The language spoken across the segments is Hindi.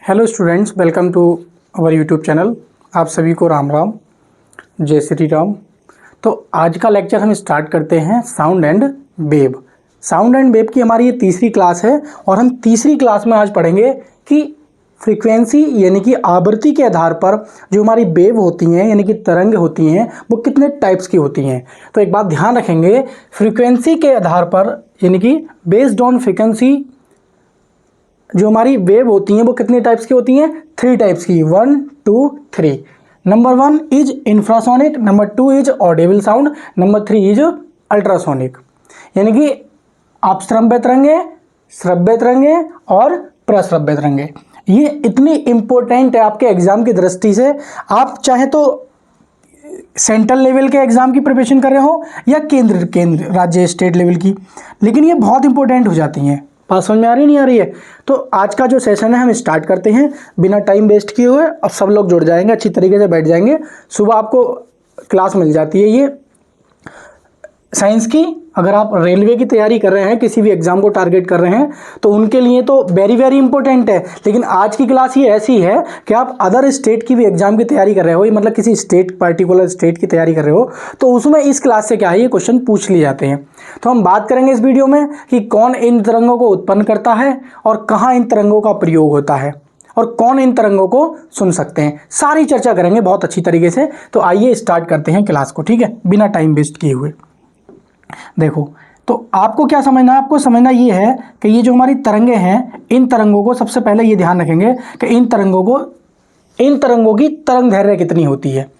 Hello students, welcome to our YouTube channel. आप सभी को राम राम, जय श्री राम। तो आज का लेक्चर हम स्टार्ट करते हैं sound and wave. Sound and wave की हमारी ये तीसरी क्लास है और हम तीसरी क्लास में आज पढ़ेंगे कि फ्रीक्वेंसी यानी कि आवृत्ति के आधार पर जो हमारी वेव होती हैं यानी कि तरंग होती हैं वो कितने टाइप्स की होती हैं। तो एक बात ध्यान रखेंगे, फ्रीक्वेंसी के आधार पर यानी कि बेस्ड ऑन फ्रीक्वेंसी जो हमारी वेव होती हैं वो कितने टाइप्स की होती हैं? 3 टाइप्स की, 1 2 3। Number 1 is infrasonic, number 2 is Audible sound, number 3 is ultrasonic. यानी कि अपश्रव्य तरंगे, श्रव्य तरंगे और प्रश्रव्य तरंगे। ये इतनी इंपॉर्टेंट है आपके एग्जाम की दृष्टि से। आप चाहे तो सेंट्रल लेवल के एग्जाम की प्रिपरेशन कर रहे हो या केंद्र राज्य स्टेट लेवल की, लेकिन ये बहुत इंपॉर्टेंट हो जाती हैं। बात समझ में आ रही नहीं आ रही है? तो आज का जो सेशन है हम स्टार्ट करते हैं बिना टाइम वेस्ट किए हुए। अब सब लोग जुड़ जाएंगे, अच्छी तरीके से बैठ जाएंगे। सुबह आपको क्लास मिल जाती है ये साइंस की। अगर आप रेलवे की तैयारी कर रहे हैं, किसी भी एग्जाम को टारगेट कर रहे हैं, तो उनके लिए तो वेरी वेरी इंपॉर्टेंट है। लेकिन आज की क्लास ये ऐसी है कि आप अदर स्टेट की भी एग्जाम की तैयारी कर रहे हो, मतलब किसी स्टेट पर्टिकुलर स्टेट की तैयारी कर रहे हो, तो उसमें इस क्लास से क्या है, ये क्वेश्चन पूछ लिए जाते हैं। तो हम बात करेंगे इस वीडियो में कि कौन इन तरंगों को उत्पन्न करता है और कहाँ इन तरंगों का प्रयोग होता है और कौन इन तरंगों को सुन सकते हैं। सारी चर्चा करेंगे बहुत अच्छी तरीके से। तो आइए स्टार्ट करते हैं क्लास को, ठीक है, बिना टाइम वेस्ट किए हुए। देखो, तो आपको क्या समझना है? आपको समझना ये है कि ये जो हमारी तरंगे हैं, इन तरंगों को सबसे पहले ये ध्यान रखेंगे कि इन तरंगों की तरंग दैर्घ्य कितनी होती है।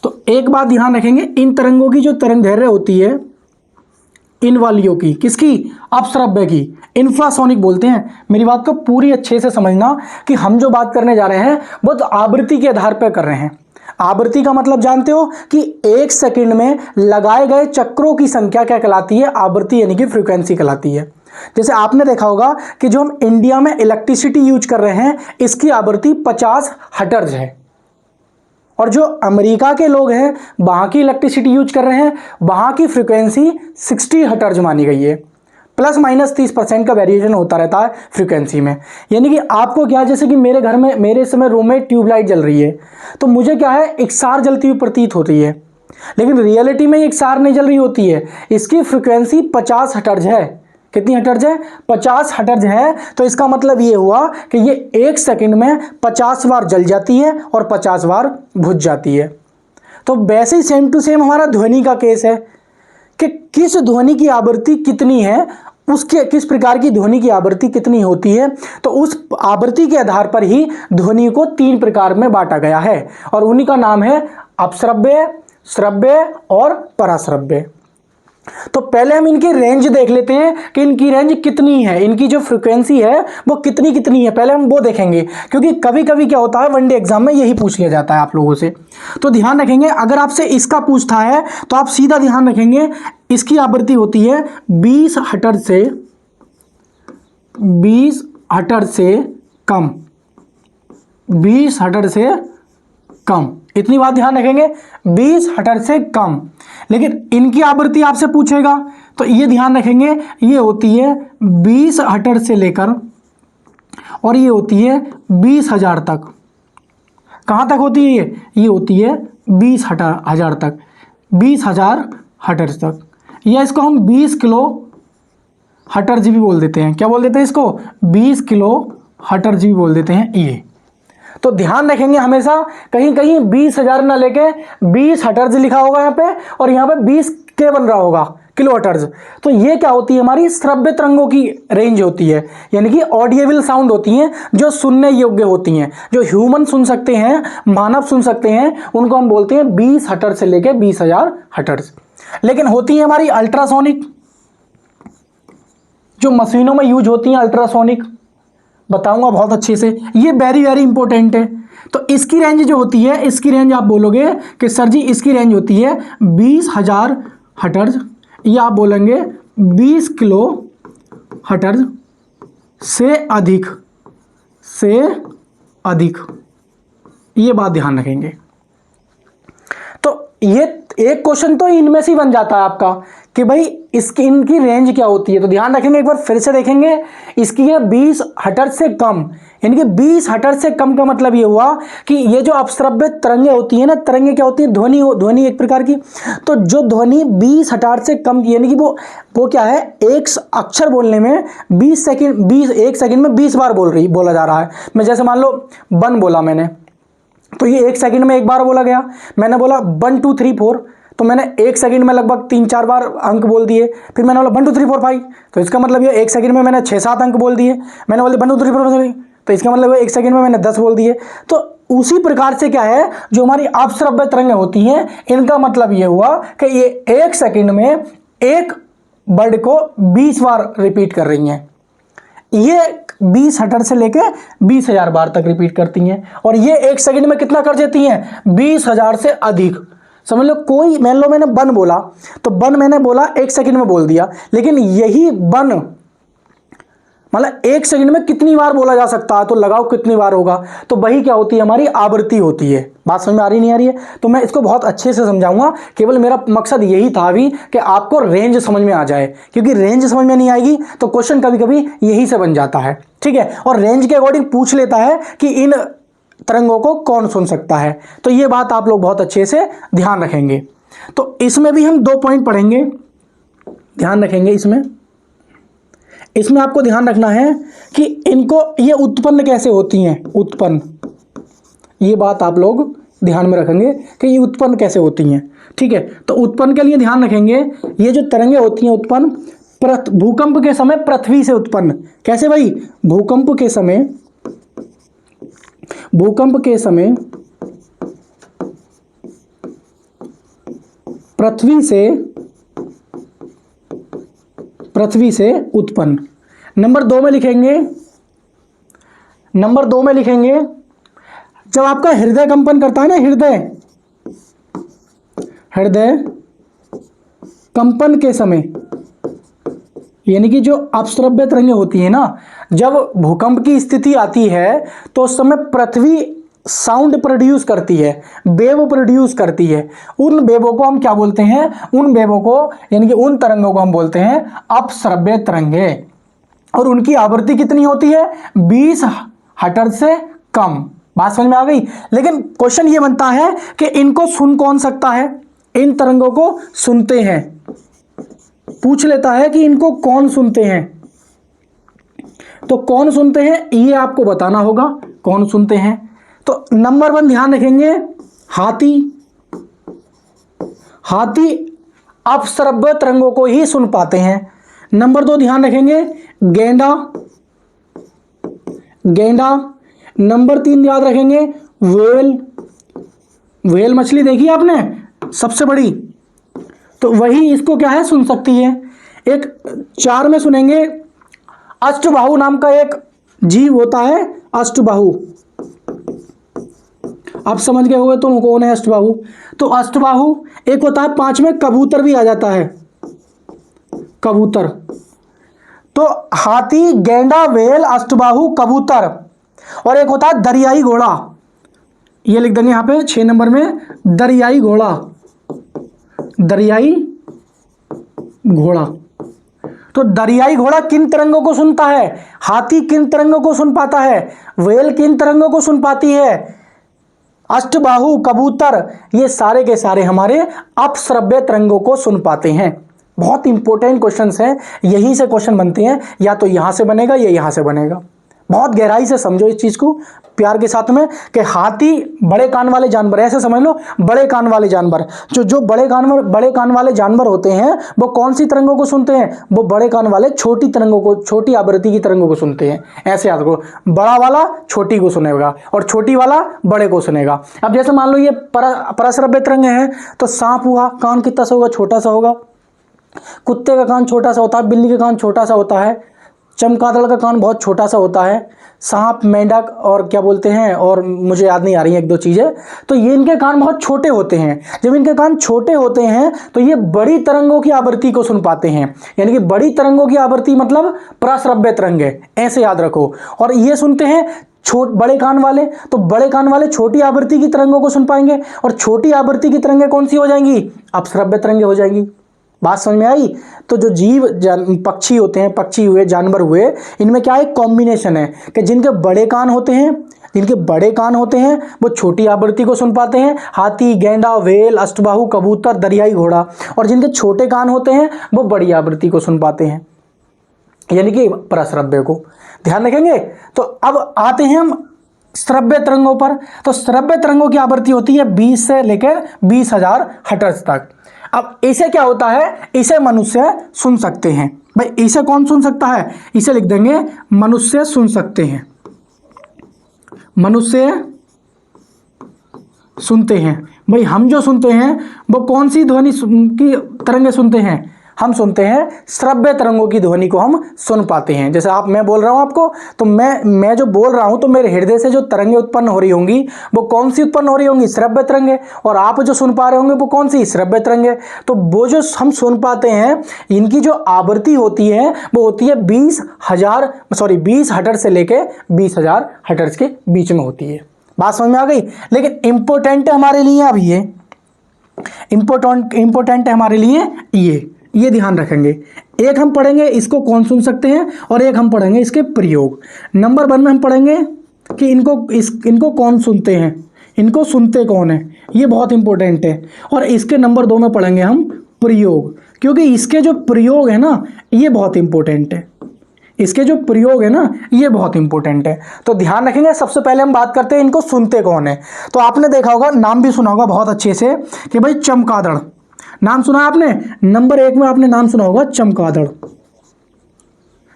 तो एक बात ध्यान रखेंगे, इन तरंगों की जो तरंग दैर्घ्य होती है, इन वालियों की, किसकी? अपश्रव्य की, इंफ्रासोनिक बोलते हैं। मेरी बात को पूरी अच्छे से समझना कि हम जो बात करने जा रहे हैं वो तो आवृत्ति के आधार पर कर रहे हैं। आवृत्ति का मतलब जानते हो कि 1 सेकंड में लगाए गए चक्रों की संख्या क्या कहलाती है? आवृत्ति यानी कि फ्रीक्वेंसी कहलाती है। जैसे आपने देखा होगा कि जो हम इंडिया में इलेक्ट्रिसिटी यूज कर रहे हैं, इसकी आवृत्ति 50 हर्ट्ज है, और जो अमेरिका के लोग हैं वहां की इलेक्ट्रिसिटी यूज कर रहे हैं, वहां की फ्रीक्वेंसी 60 हर्ट्ज मानी गई है। प्लस माइनस 30% का वेरिएशन होता रहता है फ्रीक्वेंसी में। यानी कि आपको क्या, जैसे कि मेरे घर में, मेरे समय रूम में ट्यूबलाइट जल रही है, तो मुझे क्या है, एकसार जलती हुई प्रतीत होती है, लेकिन रियलिटी में एकसार नहीं जल रही होती है। इसकी फ्रीक्वेंसी 50 हर्ट्ज है। कितनी हर्ट्ज है? 50 हर्ट्ज है। तो इसका मतलब ये हुआ कि ये 1 सेकंड में 50 बार जल जाती है और 50 बार बुझ जाती है। तो वैसे ही सेम टू सेम हमारा ध्वनि का केस है कि किस ध्वनि की आवृत्ति कितनी है, उसके किस प्रकार की ध्वनि की आवृत्ति कितनी होती है। तो उस आवृत्ति के आधार पर ही ध्वनि को 3 प्रकार में बांटा गया है, और उन्हीं का नाम है अपश्रव्य, श्रव्य और पराश्रव्य। तो पहले हम इनकी रेंज देख लेते हैं कि इनकी रेंज कितनी है, इनकी जो फ्रीक्वेंसी है वो कितनी है, पहले हम वो देखेंगे। क्योंकि कभी कभी क्या होता है, वनडे एग्जाम में यही पूछ लिया जाता है आप लोगों से। तो ध्यान रखेंगे, अगर आपसे इसका पूछता है तो आप सीधा ध्यान रखेंगे, इसकी आवृत्ति होती है 20 हर्ट्ज से कम, 20 हर्ट्ज से कम, इतनी बात ध्यान रखेंगे, 20 हर्ट्ज से कम। लेकिन इनकी आवृत्ति आपसे पूछेगा तो ये ध्यान रखेंगे, ये होती है 20 हर्ट्ज से लेकर, और ये होती है 20,000 तक। कहाँ तक होती है ये होती है 20,000 तक, 20,000 हर्ट्ज तक। या इसको हम 20 किलो हर्ट्ज भी बोल देते हैं। क्या बोल देते हैं इसको? 20 किलो हर्ट्ज भी बोल देते हैं ये। तो ध्यान रखेंगे हमेशा, कहीं कहीं 20,000 ना लेके 20 हर्ट्ज लिखा होगा यहाँ पे, और यहाँ पे 20 के बन रहा होगा किलो हर्ट्ज। तो ये क्या होती है? हमारी श्रव्य तरंगों की रेंज होती है, यानी कि ऑडिएबल साउंड होती हैं, जो सुनने योग्य होती हैं, जो ह्यूमन सुन सकते हैं, मानव सुन सकते हैं, उनको हम बोलते हैं 20 हर्ट्ज से लेके 20,000 हर्ट्ज। लेकिन होती है हमारी अल्ट्रासोनिक, जो मशीनों में यूज होती हैं, अल्ट्रासोनिक बताऊंगा बहुत अच्छे से, ये वेरी वेरी इंपॉर्टेंट है। तो इसकी रेंज जो होती है, इसकी रेंज आप बोलोगे कि सर जी इसकी रेंज होती है 20,000 हर्ट्ज, या आप बोलेंगे 20 किलो हर्ट्ज से अधिक, ये बात ध्यान रखेंगे। तो ये एक क्वेश्चन तो इनमें से ही बन जाता है आपका कि भाई इसकी इनकी रेंज क्या होती है। तो ध्यान रखेंगे, एक बार फिर से देखेंगे, इसकी है 20 हर्ट्ज से कम, यानी कि 20 हर्ट्ज से कम का मतलब ये हुआ कि ये जो अपश्रव्य तरंगे होती है ना, तरंगे क्या होती है, ध्वनि एक प्रकार की। तो जो ध्वनि 20 हर्ट्ज से कम की, यानी कि वो क्या है, एक अक्षर बोलने में 1 सेकंड में 20 बार बोला जा रहा है। मैं जैसे मान लो वन बोला मैंने, तो ये 1 सेकंड में एक बार बोला गया। मैंने बोला 1 2 3 4, तो मैंने 1 सेकंड में लगभग 3-4 बार अंक बोल दिए। फिर मैंने बोला 1 2 3 4 5, तो इसका मतलब ये 1 सेकंड में मैंने 6-7 अंक बोल दिए। मैंने बोला 1 2 3 4 5, तो इसका मतलब 1 सेकंड में मैंने 10 बोल दिए। तो उसी प्रकार से क्या है, जो हमारी अपश्रव्य तरंगें होती हैं, इनका मतलब ये हुआ कि ये 1 सेकंड में एक वर्ड को 20 बार रिपीट कर रही हैं। ये 20 हर्ट्ज से लेके 20,000 बार तक रिपीट करती हैं, और ये 1 सेकंड में कितना कर देती हैं, 20,000 से अधिक। समझ लो, कोई मान लो मैंने बन बोला, तो बन मैंने बोला 1 सेकंड में बोल दिया, लेकिन यही बन मतलब 1 सेकंड में कितनी बार बोला जा सकता है, तो लगाओ कितनी बार होगा। तो वही क्या होती है, हमारी आवृत्ति होती है। बात समझ में आ रही नहीं आ रही है, तो मैं इसको बहुत अच्छे से समझाऊंगा। केवल मेरा मकसद यही था अभी कि आपको रेंज समझ में आ जाए, क्योंकि रेंज समझ में नहीं आएगी तो क्वेश्चन कभी कभी यही से बन जाता है, ठीक है। और रेंज के अकॉर्डिंग पूछ लेता है कि इन तरंगों को कौन सुन सकता है। तो ये बात आप लोग बहुत अच्छे से ध्यान रखेंगे। तो इसमें भी हम 2 पॉइंट पढ़ेंगे, ध्यान रखेंगे। इसमें आपको ध्यान रखना है कि इनको ये उत्पन्न कैसे होती हैं, उत्पन्न, ये बात आप लोग ध्यान में रखेंगे कि ये उत्पन्न कैसे होती हैं, ठीक है। तो उत्पन्न के लिए ध्यान रखेंगे, ये जो तरंगें होती हैं उत्पन्न भूकंप के समय पृथ्वी से उत्पन्न। कैसे भाई, भूकंप के समय पृथ्वी से उत्पन्न। नंबर 2 में लिखेंगे, जब आपका हृदय कंपन करता है ना, हृदय कंपन के समय, यानी कि जो अपश्रव्य तरंगें होती है ना, जब भूकंप की स्थिति आती है तो उस समय पृथ्वी साउंड प्रोड्यूस करती है, वेव प्रोड्यूस करती है। उन वेवों को हम क्या बोलते हैं, उन वेवों को यानी कि उन तरंगों को हम बोलते हैं अपश्रव्य तरंगे। और उनकी आवृत्ति कितनी होती है, 20 हर्ट्ज से कम। बात समझ में आ गई। लेकिन क्वेश्चन ये बनता है कि इनको सुन कौन सकता है, इन तरंगों को सुनते हैं, पूछ लेता है कि इनको कौन सुनते हैं। तो कौन सुनते हैं ये आपको बताना होगा, कौन सुनते हैं। तो नंबर 1 ध्यान रखेंगे, हाथी अपश्रव्य तरंगों को ही सुन पाते हैं। नंबर 2 ध्यान रखेंगे, गेंडा। नंबर 3 याद रखेंगे, व्हेल मछली देखी आपने, सबसे बड़ी, तो वही इसको क्या है, सुन सकती है। एक 4 में सुनेंगे, अष्टबाहु नाम का एक जीव होता है, अष्टबाहु। आप समझ गए होंगे तुम कौन है अष्टबाहु। तो अष्टबाहु एक होता है। 5 में कबूतर भी आ जाता है, कबूतर। तो हाथी, गेंडा, व्हेल, अष्टबाहु, कबूतर, और एक होता है दरियाई घोड़ा। ये लिख देंगे यहाँ पे 6 नंबर में, दरियाई घोड़ा। तो दरियाई घोड़ा किन तरंगों को सुनता है, हाथी किन तरंगों को सुन पाता है, व्हेल किन तरंगों को सुन पाती है, अष्टबाहु, कबूतर, ये सारे के सारे हमारे अपश्रव्य तरंगों को सुन पाते हैं। बहुत इंपॉर्टेंट क्वेश्चंस हैं, यहीं से क्वेश्चन बनते हैं, या तो यहां से बनेगा या यहां से बनेगा। बहुत गहराई से समझो इस चीज को प्यार के साथ में, कि हाथी बड़े कान वाले जानवर, ऐसे समझ लो, बड़े कान वाले जानवर, जो बड़े कान वाले जानवर होते हैं वो कौन सी तरंगों को सुनते हैं, वो बड़े कान वाले छोटी तरंगों को, छोटी आवृत्ति की तरंगों को सुनते हैं। ऐसे याद रखो, बड़ा वाला छोटी को सुनेगा और छोटी वाला बड़े को सुनेगा। अब जैसे मान लो ये परश्रव्य तरंग है, तो सांप हुआ, कान कितना सा होगा, छोटा सा होगा। कुत्ते का कान छोटा सा होता है, बिल्ली का कान छोटा सा होता है, चमगादड़ का कान बहुत छोटा सा होता है, सांप, मेंढक और क्या बोलते हैं, और मुझे याद नहीं आ रही है 1-2 चीज़ें। तो ये इनके कान बहुत छोटे होते हैं। जब इनके कान छोटे होते हैं तो ये बड़ी तरंगों की आवृत्ति को सुन पाते हैं, यानी कि बड़ी तरंगों की आवृत्ति मतलब प्रश्रव्य तरंग है, ऐसे याद रखो। और ये सुनते हैं बड़े कान वाले, तो बड़े कान वाले छोटी आवृत्ति की तरंगों को सुन पाएंगे, और छोटी आवृत्ति की तरंगें कौन सी हो जाएंगी, अपश्रव्य तरंगें हो जाएंगी। बात समझ में आई? तो जो जीव पक्षी होते हैं, पक्षी हुए, जानवर हुए, इनमें क्या एक कॉम्बिनेशन है कि जिनके बड़े कान होते हैं वो छोटी आवृत्ति को सुन पाते हैं, हाथी, गेंडा, व्हेल, अष्टबाहु, कबूतर, दरियाई घोड़ा, और जिनके छोटे कान होते हैं वो बड़ी आवृत्ति को सुन पाते हैं, यानी कि परश्रव्य को। ध्यान रखेंगे। तो अब आते हैं हम श्रव्य तरंगों पर। तो श्रव्य तरंगों की आवृत्ति होती है 20 से लेकर 20,000 हर्ट्ज तक। अब इसे क्या होता है, इसे मनुष्य सुन सकते हैं। भाई इसे कौन सुन सकता है? इसे लिख देंगे मनुष्य सुन सकते हैं, मनुष्य सुनते हैं। भाई हम जो सुनते हैं वो कौन सी ध्वनि की तरंगें सुनते हैं? हम सुनते हैं श्रव्य तरंगों की ध्वनि को हम सुन पाते हैं। जैसे मैं बोल रहा हूं आपको, तो मैं जो बोल रहा हूं तो मेरे हृदय से जो तरंगें उत्पन्न हो रही होंगी वो कौन सी उत्पन्न हो रही होंगी? श्रव्य तरंगें। और आप जो सुन पा रहे होंगे वो कौन सी? श्रव्य तरंगें। तो वो जो हम सुन पाते हैं इनकी जो आवृत्ति होती है वो होती है 20 हर्ट्ज से लेके 20,000 हर्ट्ज के बीच में होती है। बात समझ में आ गई? लेकिन इंपॉर्टेंट है हमारे लिए, अब ये इंपॉर्टेंट है हमारे लिए, ये ध्यान रखेंगे। एक हम पढ़ेंगे इसको कौन सुन सकते हैं, और एक हम पढ़ेंगे इसके प्रयोग। नंबर 1 में हम पढ़ेंगे कि इनको कौन सुनते हैं, इनको सुनते कौन है, ये बहुत इंपॉर्टेंट है। और इसके नंबर 2 में पढ़ेंगे हम प्रयोग, क्योंकि इसके जो प्रयोग है ना ये बहुत इंपॉर्टेंट है, इसके जो प्रयोग है ना ये बहुत इंपॉर्टेंट है। तो ध्यान रखेंगे। सबसे पहले हम बात करते हैं इनको सुनते कौन है। तो आपने देखा होगा, नाम भी सुना होगा बहुत अच्छे से कि भाई चमगादड़, नाम सुना आपने? नंबर 1 में आपने नाम सुना होगा चमगादड़।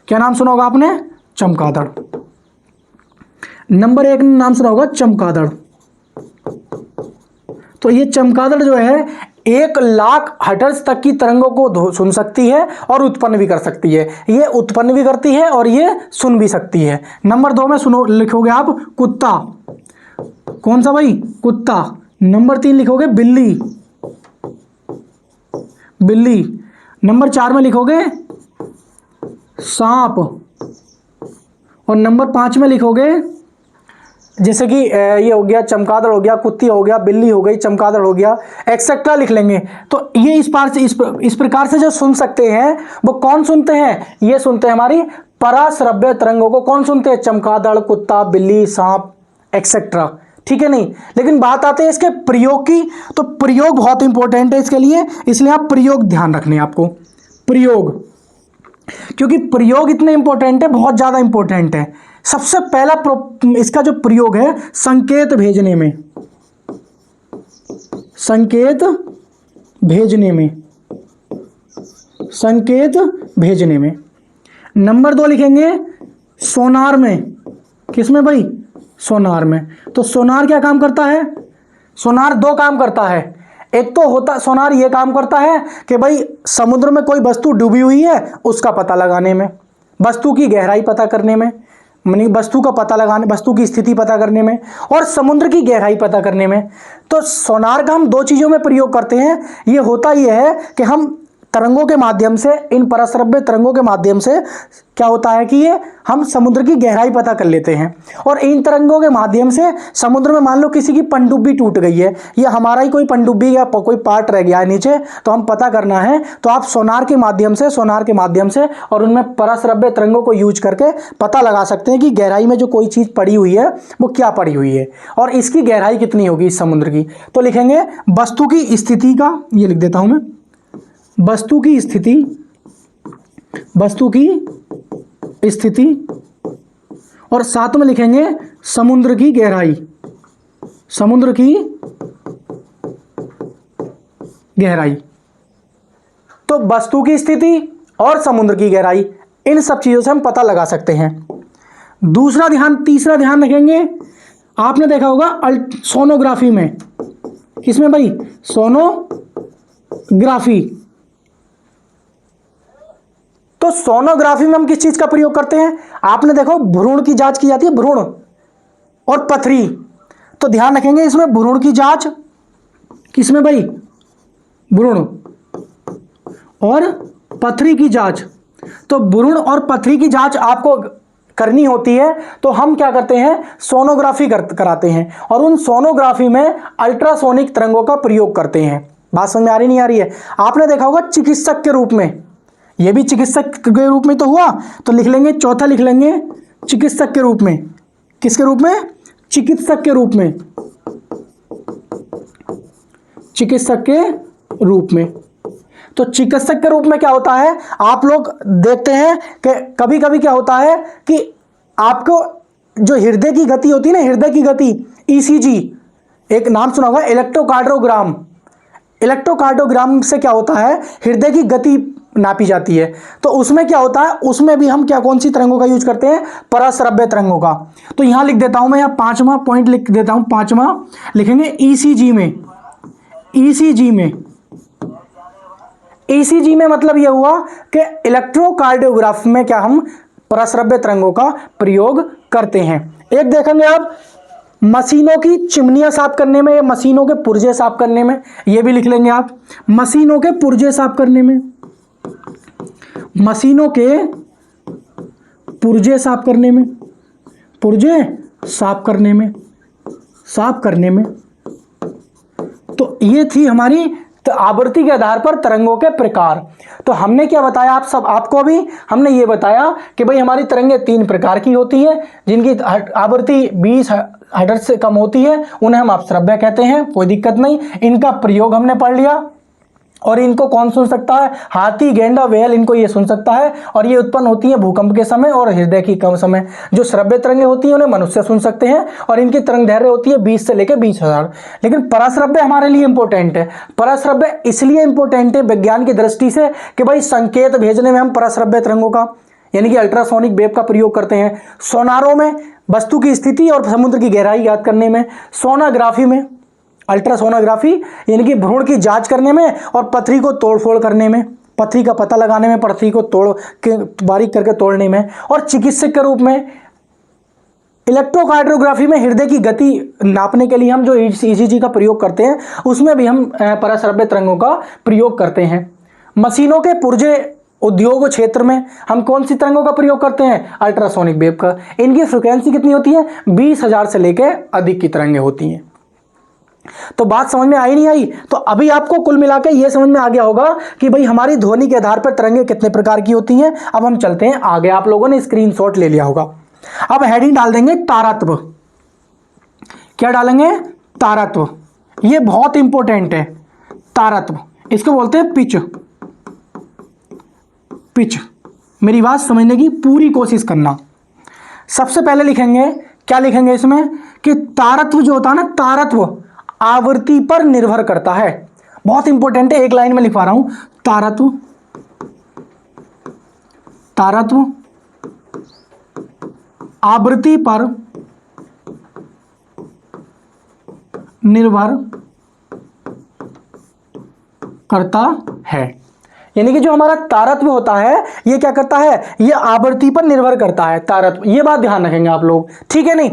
क्या नाम सुना होगा आपने? चमगादड़। नंबर 1 में नाम सुना होगा चमगादड़। तो ये चमगादड़ जो है 1,00,000 हर्ट्ज तक की तरंगों को सुन सकती है और उत्पन्न भी कर सकती है। ये उत्पन्न भी करती है और ये सुन भी सकती है। नंबर 2 में लिखोगे आप कुत्ता। कौन सा भाई? कुत्ता। नंबर 3 लिखोगे बिल्ली। नंबर 4 में लिखोगे सांप। और नंबर 5 में लिखोगे, जैसे कि ये हो गया चमगादड़ हो गया, कुत्ती हो गया, बिल्ली हो गई, चमगादड़ हो गया, एक्सेट्रा लिख लेंगे। तो ये इस प्रकार से जो सुन सकते हैं वो कौन सुनते हैं? ये सुनते हैं हमारी पराश्रव्य तरंगों को। कौन सुनते हैं? चमगादड़, कुत्ता, बिल्ली, सांप, एक्सेट्रा। ठीक है नहीं? लेकिन बात आते हैं इसके प्रयोग की। तो प्रयोग बहुत इंपॉर्टेंट है इसके लिए, इसलिए आप प्रयोग ध्यान रखने आपको। प्रयोग, क्योंकि प्रयोग इतने इंपॉर्टेंट है, बहुत ज्यादा इंपॉर्टेंट है। सबसे पहला इसका जो प्रयोग है संकेत भेजने में, संकेत भेजने में। नंबर 2 लिखेंगे सोनार में। किसमें भाई? सोनार में। तो सोनार क्या काम करता है? सोनार 2 काम करता है। एक तो होता सोनार ये काम करता है कि भाई समुद्र में कोई वस्तु डूबी हुई है उसका पता लगाने में, वस्तु की गहराई पता करने में, यानी वस्तु का पता लगाने, वस्तु की स्थिति पता करने में, और समुद्र की गहराई पता करने में। तो सोनार का हम 2 चीज़ों में प्रयोग करते हैं। ये होता ये है कि हम तरंगों के माध्यम से, इन परश्रव्य तरंगों के माध्यम से क्या होता है कि ये हम समुद्र की गहराई पता कर लेते हैं। और इन तरंगों के माध्यम से समुद्र में मान लो किसी की पनडुब्बी टूट गई है, या हमारा ही कोई पनडुब्बी या कोई पार्ट रह गया है नीचे, तो हम पता करना है तो आप सोनार के माध्यम से और उनमें परश्रव्य तरंगों को यूज करके पता लगा सकते हैं कि गहराई में जो कोई चीज़ पड़ी हुई है वो क्या पड़ी हुई है और इसकी गहराई कितनी होगी इस समुद्र की। तो लिखेंगे वस्तु की स्थिति का, ये लिख देता हूं मैं, वस्तु की स्थिति, और साथ में लिखेंगे समुद्र की गहराई, तो वस्तु की स्थिति और समुद्र की गहराई, इन सब चीजों से हम पता लगा सकते हैं। तीसरा ध्यान रखेंगे, आपने देखा होगा सोनोग्राफी में। किसमें भाई? सोनोग्राफी। तो सोनोग्राफी में हम किस चीज का प्रयोग करते हैं? आपने देखो भ्रूण की जांच की जाती है, भ्रूण और पथरी। तो ध्यान रखेंगे इसमें भ्रूण की जांच, किसमें भाई? भ्रूण और पथरी की जांच। तो भ्रूण और पथरी की जांच आपको करनी होती है तो हम क्या करते हैं? सोनोग्राफी कराते हैं, और उन सोनोग्राफी में अल्ट्रासोनिक तरंगों का प्रयोग करते हैं। बात समझ में आ रही नहीं आ रही है? आपने देखा होगा चिकित्सक के रूप में, ये भी चिकित्सक के रूप में तो हुआ, तो लिख लेंगे चौथा, लिख लेंगे चिकित्सक के रूप में। किसके रूप में? चिकित्सक के रूप में, चिकित्सक के रूप में। तो चिकित्सक के रूप में क्या होता है, आप लोग देखते हैं कि कभी कभी क्या होता है कि आपको जो हृदय की गति होती है ना, हृदय की गति, ईसीजी, एक नाम सुना होगा इलेक्ट्रोकार्डियोग्राम। इलेक्ट्रोकार्डियोग्राम से क्या होता है, हृदय की गति नापी जाती है। तो उसमें क्या होता है, उसमें भी हम क्या, कौन सी तरंगों का यूज करते हैं? पराश्रव्य तरंगों का। तो यहां लिख देता हूं मैं, यहां 5वां पॉइंट लिख देता हूं, 5वां लिखेंगे ईसीजी में। ईसीजी में, ईसीजी में मतलब यह हुआ कि इलेक्ट्रोकार्डियोग्राफ में क्या हम पराश्रव्य तरंगों का प्रयोग करते हैं। एक देखेंगे आप मशीनों की चिमनियां साफ करने में, या मशीनों के पुर्जे साफ करने में, ये भी लिख लेंगे आप, मशीनों के पुर्जे साफ करने में, मशीनों के पुर्जे साफ करने में, पुर्जे साफ करने में, साफ करने में। तो ये थी हमारी तो आवृत्ति के आधार पर तरंगों के प्रकार। तो हमने क्या बताया, आप सब, आपको अभी हमने ये बताया कि भाई हमारी तरंगें 3 प्रकार की होती है, जिनकी आवृत्ति 20 हर्ट्ज से कम होती है, उन्हें हम अपश्रव्य कहते हैं, कोई दिक्कत नहीं। इनका प्रयोग हमने पढ़ लिया, और इनको कौन सुन सकता है? हाथी, गेंडा, व्हेल, इनको ये सुन सकता है। और ये उत्पन्न होती है भूकंप के समय और हृदय की कम समय। जो श्रव्य तरंगें होती हैं उन्हें मनुष्य सुन सकते हैं, और इनकी तरंग दैर्घ्य होती है 20 से लेकर 20,000। लेकिन पराश्रव्य हमारे लिए इंपॉर्टेंट है। पराश्रव्य इसलिए इंपॉर्टेंट है विज्ञान की दृष्टि से कि भाई संकेत भेजने में हम पराश्रव्य तरंगों का, यानी कि अल्ट्रासोनिक वेव का प्रयोग करते हैं। सोनारों में वस्तु की स्थिति और समुद्र की गहराई याद करने में, सोनोग्राफी में, अल्ट्रासोनोग्राफी यानी कि भ्रूण की जांच करने में, और पथरी को तोड़फोड़ करने में, पथरी का पता लगाने में, पथरी को तोड़ के बारीक करके तोड़ने में, और चिकित्सक के रूप में इलेक्ट्रोकार्डियोग्राफी में हृदय की गति नापने के लिए हम जो ईसीजी का प्रयोग करते हैं, उसमें भी हम पराश्रव्य तरंगों का प्रयोग करते हैं। मशीनों के पुर्जे उद्योग क्षेत्र में हम कौन सी तरंगों का प्रयोग करते हैं? अल्ट्रासोनिक वेव का। इनकी फ्रिक्वेंसी कितनी होती है? 20,000 से लेकर अधिक की तरंगें होती हैं। तो बात समझ में आई नहीं आई? तो अभी आपको कुल मिला के ये समझ में आ गया होगा कि भाई हमारी ध्वनि के आधार पर तरंगें कितने प्रकार की होती हैं। अब हम चलते हैं आगे, आप लोगों ने स्क्रीनशॉट ले लिया होगा। अब हेडिंग डाल देंगे तारत्व। क्या डालेंगे? तारत्व। ये बहुत इंपॉर्टेंट है, तारत्व। इसको बोलते हैं पिच। पिच, मेरी बात समझने की पूरी कोशिश करना। सबसे पहले लिखेंगे, क्या लिखेंगे इसमें, कि तारत्व जो होता है ना, तारत्व आवृत्ति पर निर्भर करता है। बहुत इंपॉर्टेंट है, एक लाइन में लिखवा रहा हूं, तारत्व, तारत्व आवृत्ति पर निर्भर करता है। यानी कि जो हमारा तारत्व होता है, ये क्या करता है? ये आवृत्ति पर निर्भर करता है, तारत्व। ये बात ध्यान रखेंगे आप लोग, ठीक है नहीं?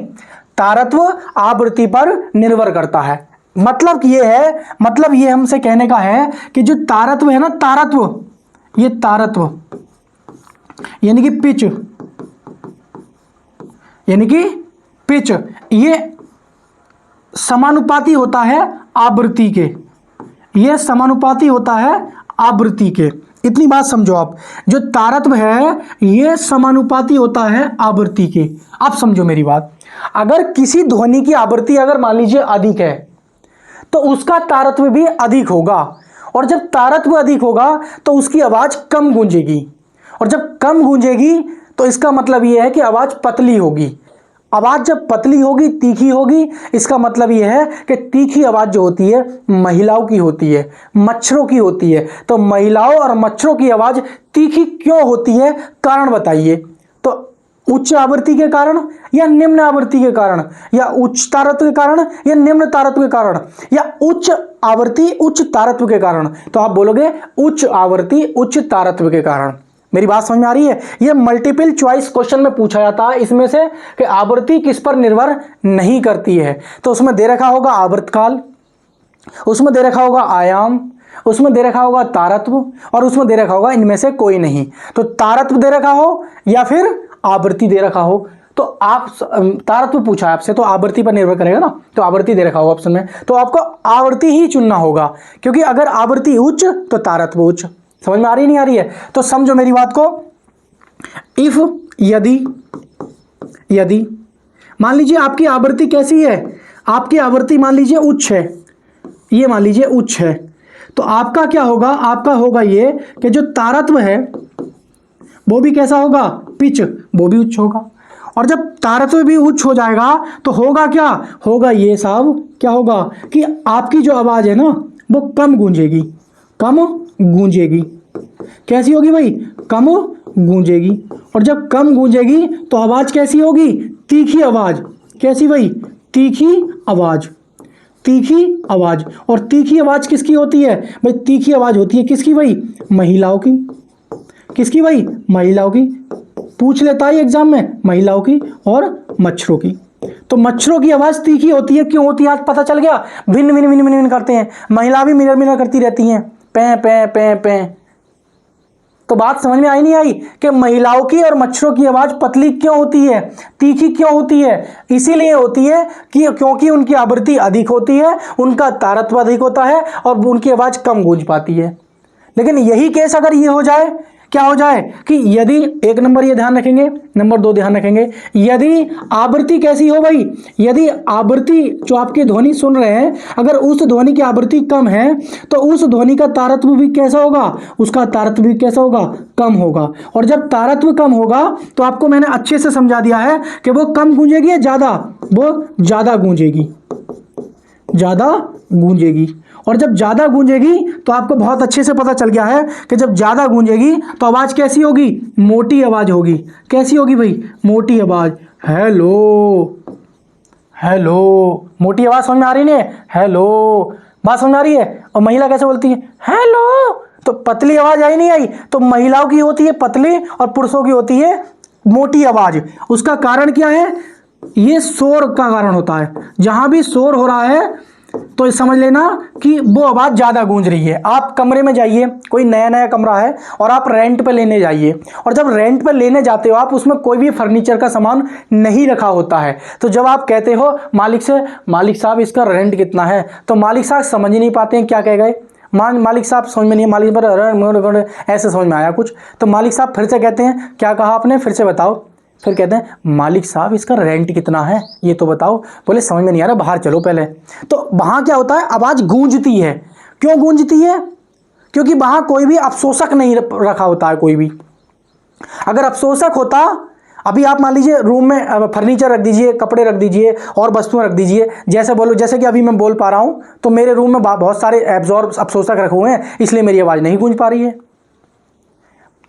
तारत्व आवृत्ति पर निर्भर करता है। मतलब ये है, मतलब ये हमसे कहने का है कि जो तारत्व है ना, तारत्व, ये तारत्व यानी कि पिच, यानी कि पिच, ये समानुपाती होता है आवृत्ति के। ये समानुपाती होता है आवृत्ति के। इतनी बात समझो आप, जो तारत्व है ये समानुपाती होता है आवृत्ति के। आप समझो मेरी बात, अगर किसी ध्वनि की आवृत्ति अगर मान लीजिए अधिक है, तो उसका तारत्व भी अधिक होगा, और जब तारत्व अधिक होगा तो उसकी आवाज कम गूंजेगी, और जब कम गूंजेगी तो इसका मतलब यह है कि आवाज पतली होगी। आवाज जब पतली होगी, तीखी होगी, इसका मतलब यह है कि तीखी आवाज जो होती है महिलाओं की होती है, मच्छरों की होती है। तो महिलाओं और मच्छरों की आवाज तीखी क्यों होती है? कारण बताइए। तो उच्च आवृत्ति के कारण, या निम्न आवृत्ति के कारण, या उच्च तारत्व के कारण, या निम्न तारत्व के कारण, या उच्च आवृत्ति उच्च तारत्व के कारण? तो आप बोलोगे उच्च आवृत्ति उच्च तारत्व के कारण। मेरी बात समझ में आ रही है? ये मल्टीपल चॉइस क्वेश्चन में पूछा जाता है इसमें से कि आवृत्ति किस पर निर्भर नहीं करती है। तो उसमें दे रखा होगा आवर्तकाल, उसमें दे रखा होगा आयाम, उसमें दे रखा होगा तारत्व, और उसमें दे रखा होगा इनमें से कोई नहीं। तो तारत्व दे रखा हो या फिर आवृत्ति दे रखा हो, तो आप तारत्व पूछा है आपसे, तो आवृत्ति पर निर्भर करेगा ना, तो आवृत्ति दे रखा होगा ऑप्शन में, तो आपको आवृत्ति ही चुनना होगा, क्योंकि अगर आवृत्ति उच्च तो तारत्व उच्च। समझ में आ रही नहीं आ रही है? तो समझो मेरी बात को। इफ यदि मान लीजिए आपकी आवृत्ति कैसी है, आपकी आवृत्ति मान लीजिए उच्च है, ये मान लीजिए उच्च है, तो आपका क्या होगा, आपका होगा ये कि जो तारत्व है वो भी कैसा होगा, पिच, वो भी उच्च होगा। और जब तारत्व भी उच्च हो जाएगा तो होगा क्या, होगा ये साहब, क्या होगा कि आपकी जो आवाज है ना वो कम गूंजेगी, कम गूंजेगी। कैसी होगी भाई, कम गूंजेगी। और जब कम गूंजेगी तो आवाज कैसी होगी, तीखी आवाज। कैसी भाई, तीखी आवाज, तीखी आवाज। और तीखी आवाज किसकी होती है भाई, तीखी आवाज होती है किसकी भाई, महिलाओं की। किसकी भाई, महिलाओं की। पूछ लेता है एग्जाम में, महिलाओं की और मच्छरों की। तो मच्छरों की आवाज तीखी होती है, क्यों होती है आज पता चल गया, भिन्न भिन्न भिन्न भिन्न करते हैं, महिला भी मिनर मिनर करती रहती हैं, पे पे पे पे। तो बात समझ में आई नहीं आई कि महिलाओं की और मच्छरों की आवाज पतली क्यों होती है, तीखी क्यों होती है? इसीलिए होती है कि क्योंकि उनकी आवृत्ति अधिक होती है, उनका तारत्व अधिक होता है और उनकी आवाज कम गूंज पाती है। लेकिन यही केस अगर ये हो जाए, क्या हो जाए कि यदि, एक नंबर ये ध्यान रखेंगे, नंबर 2 ध्यान रखेंगे, यदि आवृत्ति कैसी हो भाई, यदि आवृत्ति जो आपकी ध्वनि सुन रहे हैं अगर उस ध्वनि की आवृत्ति कम है तो उस ध्वनि का तारत्व भी कैसा होगा, उसका तारत्व भी कैसा होगा, कम होगा। और जब तारत्व कम होगा तो आपको मैंने अच्छे से समझा दिया है कि वो कम गूंजेगी या ज्यादा, वो ज्यादा गूंजेगी, ज्यादा गूंजेगी। और जब ज्यादा गूंजेगी तो आपको बहुत अच्छे से पता चल गया है कि जब ज्यादा गूंजेगी तो आवाज कैसी होगी, मोटी आवाज होगी। कैसी होगी भाई, मोटी आवाज। हेलो, हेलो, मोटी आवाज समझ में आ रही नहीं, हेलो, बात समझ आ रही है? और महिला कैसे बोलती है, हेलो, तो पतली आवाज आई नहीं आई? तो महिलाओं की होती है पतली और पुरुषों की होती है मोटी आवाज। उसका कारण क्या है, ये शोर का कारण होता है। जहां भी शोर हो रहा है तो समझ लेना कि वो आवाज ज्यादा गूंज रही है। आप कमरे में जाइए, कोई नया नया कमरा है और आप रेंट पे लेने जाइए, और जब रेंट पे लेने जाते हो आप, उसमें कोई भी फर्नीचर का सामान नहीं रखा होता है। तो जब आप कहते हो मालिक से, मालिक साहब इसका रेंट कितना है, तो मालिक साहब समझ ही नहीं पाते हैं क्या कह गए। मालिक साहब समझ में नहीं, मालिक पर ऐसे समझ में आया कुछ, तो मालिक साहब फिर से कहते हैं क्या कहा आपने, फिर से बताओ। फिर कहते हैं मालिक साहब इसका रेंट कितना है ये तो बताओ। बोले समझ में नहीं आ रहा, बाहर चलो पहले। तो वहां क्या होता है, आवाज गूंजती है। क्यों गूंजती है, क्योंकि वहां कोई भी अवशोषक नहीं रखा होता है। कोई भी अगर अवशोषक होता, अभी आप मान लीजिए रूम में फर्नीचर रख दीजिए, कपड़े रख दीजिए और वस्तुएं रख दीजिए, जैसे बोलो, जैसे कि अभी मैं बोल पा रहा हूं, तो मेरे रूम में बहुत सारे अवशोषक रखे हुए हैं, इसलिए मेरी आवाज नहीं गूंज पा रही है।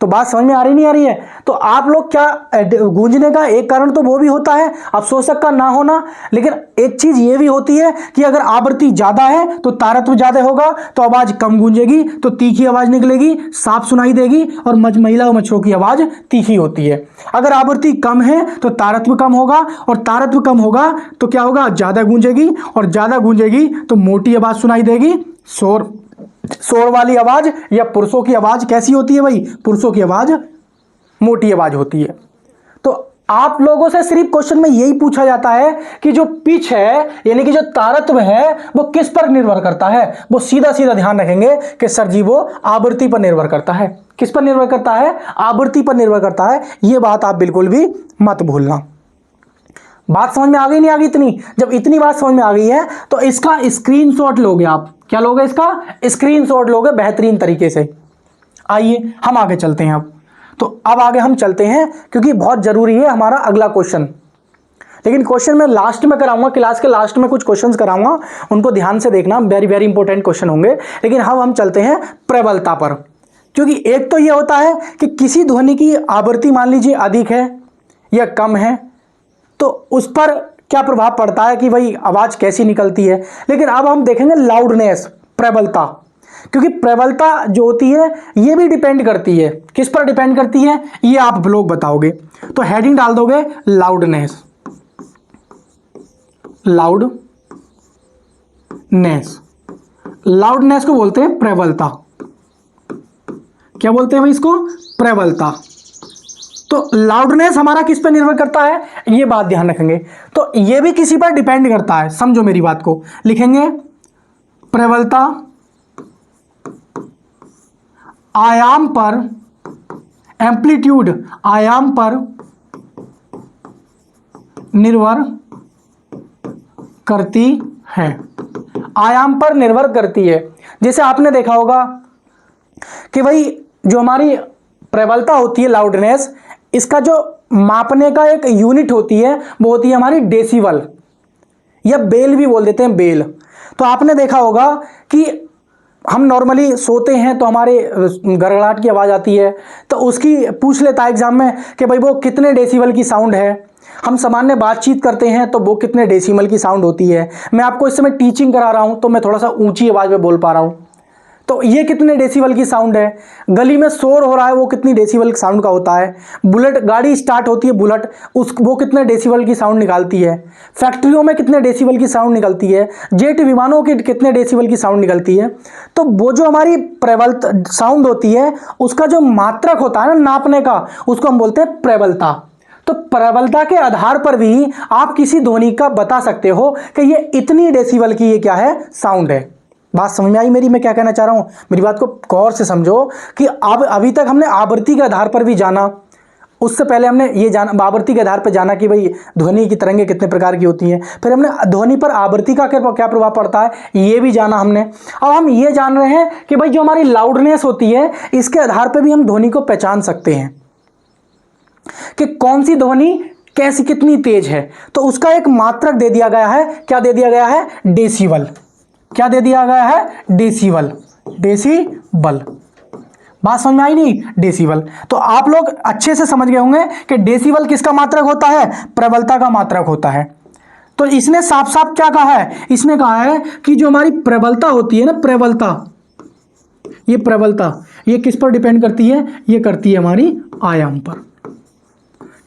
तो बात समझ में आ रही नहीं आ रही है? तो आप लोग क्या, गूंजने का एक कारण तो वो भी होता है अवशोषक का ना होना, लेकिन एक चीज ये भी होती है कि अगर आवृत्ति ज्यादा है तो तारत्व ज्यादा होगा, तो आवाज कम गूंजेगी, तो तीखी आवाज निकलेगी, साफ सुनाई देगी, और महिला और मच्छरों की आवाज तीखी होती है। अगर आवृत्ति कम है तो तारत्व कम होगा, और तारत्व कम होगा तो क्या होगा, ज्यादा गूंजेगी, और ज्यादा गूंजेगी तो मोटी आवाज सुनाई देगी, शोर वाली आवाज। या पुरुषों की आवाज कैसी होती है भाई, पुरुषों की आवाज मोटी आवाज होती है। तो आप लोगों से सिर्फ क्वेश्चन में यही पूछा जाता है कि जो पिच है, यानी कि जो तारत्व है, वो किस पर निर्भर करता है। वो सीधा सीधा ध्यान रखेंगे कि सर जी वो आवृत्ति पर निर्भर करता है। किस पर निर्भर करता है, आवृत्ति पर निर्भर करता है। ये बात आप बिल्कुल भी मत भूलना। बात समझ में आ गई नहीं आ गई इतनी? जब इतनी बात समझ में आ गई है तो इसका स्क्रीनशॉट लोगे आप। क्या लोगे, इसका स्क्रीनशॉट लोगे बेहतरीन तरीके से। आइए हम आगे चलते हैं अब। तो अब आगे हम चलते हैं क्योंकि बहुत जरूरी है हमारा अगला क्वेश्चन। लेकिन क्वेश्चन मैं लास्ट में कराऊंगा, क्लास के लास्ट में कुछ क्वेश्चंस कराऊंगा, उनको ध्यान से देखना, वेरी वेरी इंपॉर्टेंट क्वेश्चन होंगे। लेकिन हम चलते हैं प्रबलता पर, क्योंकि एक तो ये होता है कि किसी ध्वनि की आवृत्ति मान लीजिए अधिक है या कम है, तो उस पर क्या प्रभाव पड़ता है कि भाई आवाज कैसी निकलती है। लेकिन अब हम देखेंगे लाउडनेस, प्रबलता, क्योंकि प्रबलता जो होती है ये भी डिपेंड करती है, किस पर डिपेंड करती है ये आप लोग बताओगे। तो हेडिंग डाल दोगे लाउडनेस, लाउडनेस। लाउडनेस को बोलते हैं प्रबलता। क्या बोलते हैं भाई इसको, प्रबलता। तो लाउडनेस हमारा किस पे निर्भर करता है, ये बात ध्यान रखेंगे। तो ये भी किसी पर डिपेंड करता है, समझो मेरी बात को। लिखेंगे प्रबलता आयाम पर, एम्पलीट्यूड आयाम पर निर्भर करती है, आयाम पर निर्भर करती है। जैसे आपने देखा होगा कि भाई जो हमारी प्रबलता होती है, लाउडनेस, इसका जो मापने का एक यूनिट होती है वो होती है हमारी डेसिबल, या बेल भी बोल देते हैं, बेल। तो आपने देखा होगा कि हम नॉर्मली सोते हैं तो हमारे गड़गड़ाहट की आवाज़ आती है, तो उसकी पूछ लेता है एग्जाम में कि भाई वो कितने डेसिबल की साउंड है। हम सामान्य बातचीत करते हैं तो वो कितने डेसिबल की साउंड होती है। मैं आपको इस समय टीचिंग करा रहा हूँ तो मैं थोड़ा सा ऊंची आवाज़ में बोल पा रहा हूँ, तो ये कितने डेसिबल की साउंड है। गली में शोर हो रहा है, वो कितनी डेसिबल साउंड का होता है। बुलेट गाड़ी स्टार्ट होती है, बुलेट, वो कितने डेसिबल की साउंड निकालती है। फैक्ट्रियों में कितने डेसिबल की साउंड निकलती है। जेट विमानों की कितने डेसिबल की साउंड निकलती है। तो वो जो हमारी प्रबलता साउंड होती है, उसका जो मात्रक होता है ना नापने का, उसको हम बोलते हैं प्रबलता। तो प्रबलता के आधार पर भी आप किसी ध्वनि का बता सकते हो कि ये इतनी डेसिबल की ये क्या है, साउंड है। बात समझ में आई मेरी, मैं क्या कहना चाह रहा हूं? मेरी बात को गौर से समझो कि अब अभी तक हमने आवृत्ति के आधार पर भी जाना, उससे पहले हमने ये जाना, आवृत्ति के आधार पर जाना कि भाई ध्वनि की तरंगें कितने प्रकार की होती हैं, फिर हमने ध्वनि पर आवृत्ति का क्या प्रभाव पड़ता है ये भी जाना हमने। अब हम ये जान रहे हैं कि भाई जो हमारी लाउडनेस होती है, इसके आधार पर भी हम ध्वनि को पहचान सकते हैं कि कौन सी ध्वनि कैसी कितनी तेज है। तो उसका एक मात्रक दे दिया गया है, क्या दे दिया गया है, डेसिबल। क्या दे दिया गया है, डेसिबल, डेसिबल। बात समझ में आई नहीं, डेसिबल। तो आप लोग अच्छे से समझ गए होंगे कि डेसिबल किसका मात्रक होता है, प्रबलता का मात्रक होता है। तो इसने साफ साफ क्या कहा है, इसने कहा है कि जो हमारी प्रबलता होती है ना, प्रबलता, ये प्रबलता ये किस पर डिपेंड करती है, ये करती है हमारी आयाम पर।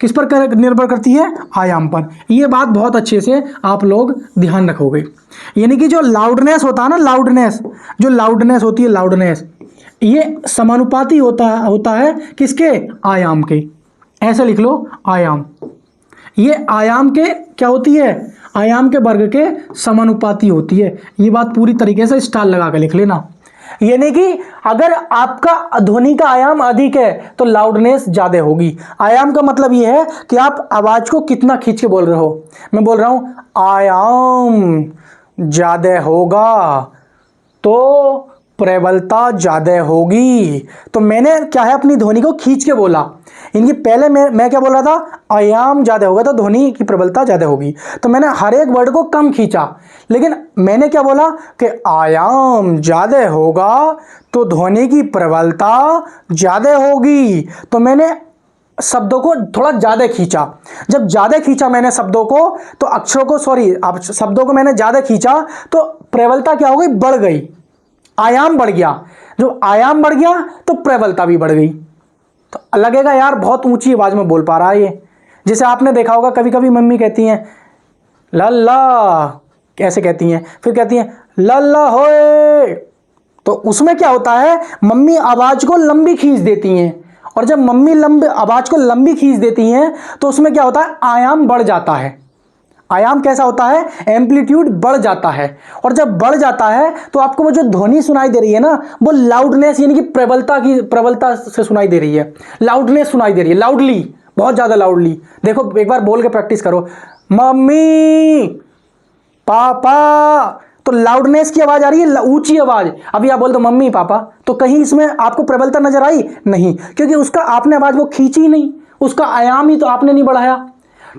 किस पर निर्भर करती है, आयाम पर। ये बात बहुत अच्छे से आप लोग ध्यान रखोगे। यानी कि जो लाउडनेस होता है ना, लाउडनेस, जो लाउडनेस होती है, लाउडनेस, ये समानुपाती होता है किसके, आयाम के। ऐसे लिख लो, आयाम। ये आयाम के क्या होती है, आयाम के वर्ग के समानुपाती होती है। ये बात पूरी तरीके से स्टार लगा के लिख लेना। यानी कि अगर आपका ध्वनि का आयाम अधिक है तो लाउडनेस ज्यादा होगी। आयाम का मतलब यह है कि आप आवाज को कितना खींच के बोल रहे हो। मैं बोल रहा हूं आयाम ज्यादा होगा तो प्रबलता ज्यादा होगी। तो मैंने क्या है, अपनी ध्वनि को खींच के बोला। इनकी पहले मैं क्या बोल रहा था, आयाम ज्यादा होगा तो ध्वनि की प्रबलता ज्यादा होगी। तो मैंने हर एक वर्ड को कम खींचा, लेकिन मैंने क्या बोला कि आयाम ज्यादा होगा तो ध्वनि की प्रबलता ज्यादा होगी। तो मैंने शब्दों को थोड़ा ज्यादा खींचा। जब ज्यादा खींचा मैंने शब्दों को, तो अक्षरों को, अब शब्दों को मैंने ज्यादा खींचा तो प्रबलता क्या हो गई, बढ़ गई, आयाम बढ़ गया। जो आयाम बढ़ गया तो प्रबलता भी बढ़ गई। तो लगेगा यार बहुत ऊंची आवाज में बोल पा रहा है ये। जैसे आपने देखा होगा कभी कभी मम्मी कहती हैं लल्ला, कैसे कहती हैं, फिर कहती हैं लल्ला होए। तो उसमें क्या होता है, मम्मी आवाज को लंबी खींच देती हैं, और जब मम्मी आवाज को लंबी खींच देती हैं तो उसमें क्या होता है, आयाम बढ़ जाता है। आयाम कैसा होता है, एम्पलीट्यूड बढ़ जाता है। और जब बढ़ जाता है तो आपको वो जो ध्वनि सुनाई दे रही है ना, वो लाउडनेस यानी कि प्रबलता से सुनाई दे रही है, लाउडनेस सुनाई दे रही है, लाउडली, बहुत ज्यादा लाउडली। देखो एक बार बोल के प्रैक्टिस करो, मम्मी पापा, तो लाउडनेस की आवाज आ रही है, ऊंची आवाज। अभी आप बोल दो मम्मी पापा, तो कहीं इसमें आपको प्रबलता नजर आई नहीं, क्योंकि उसका आपने आवाज को खींची ही नहीं, उसका आयाम ही तो आपने नहीं बढ़ाया।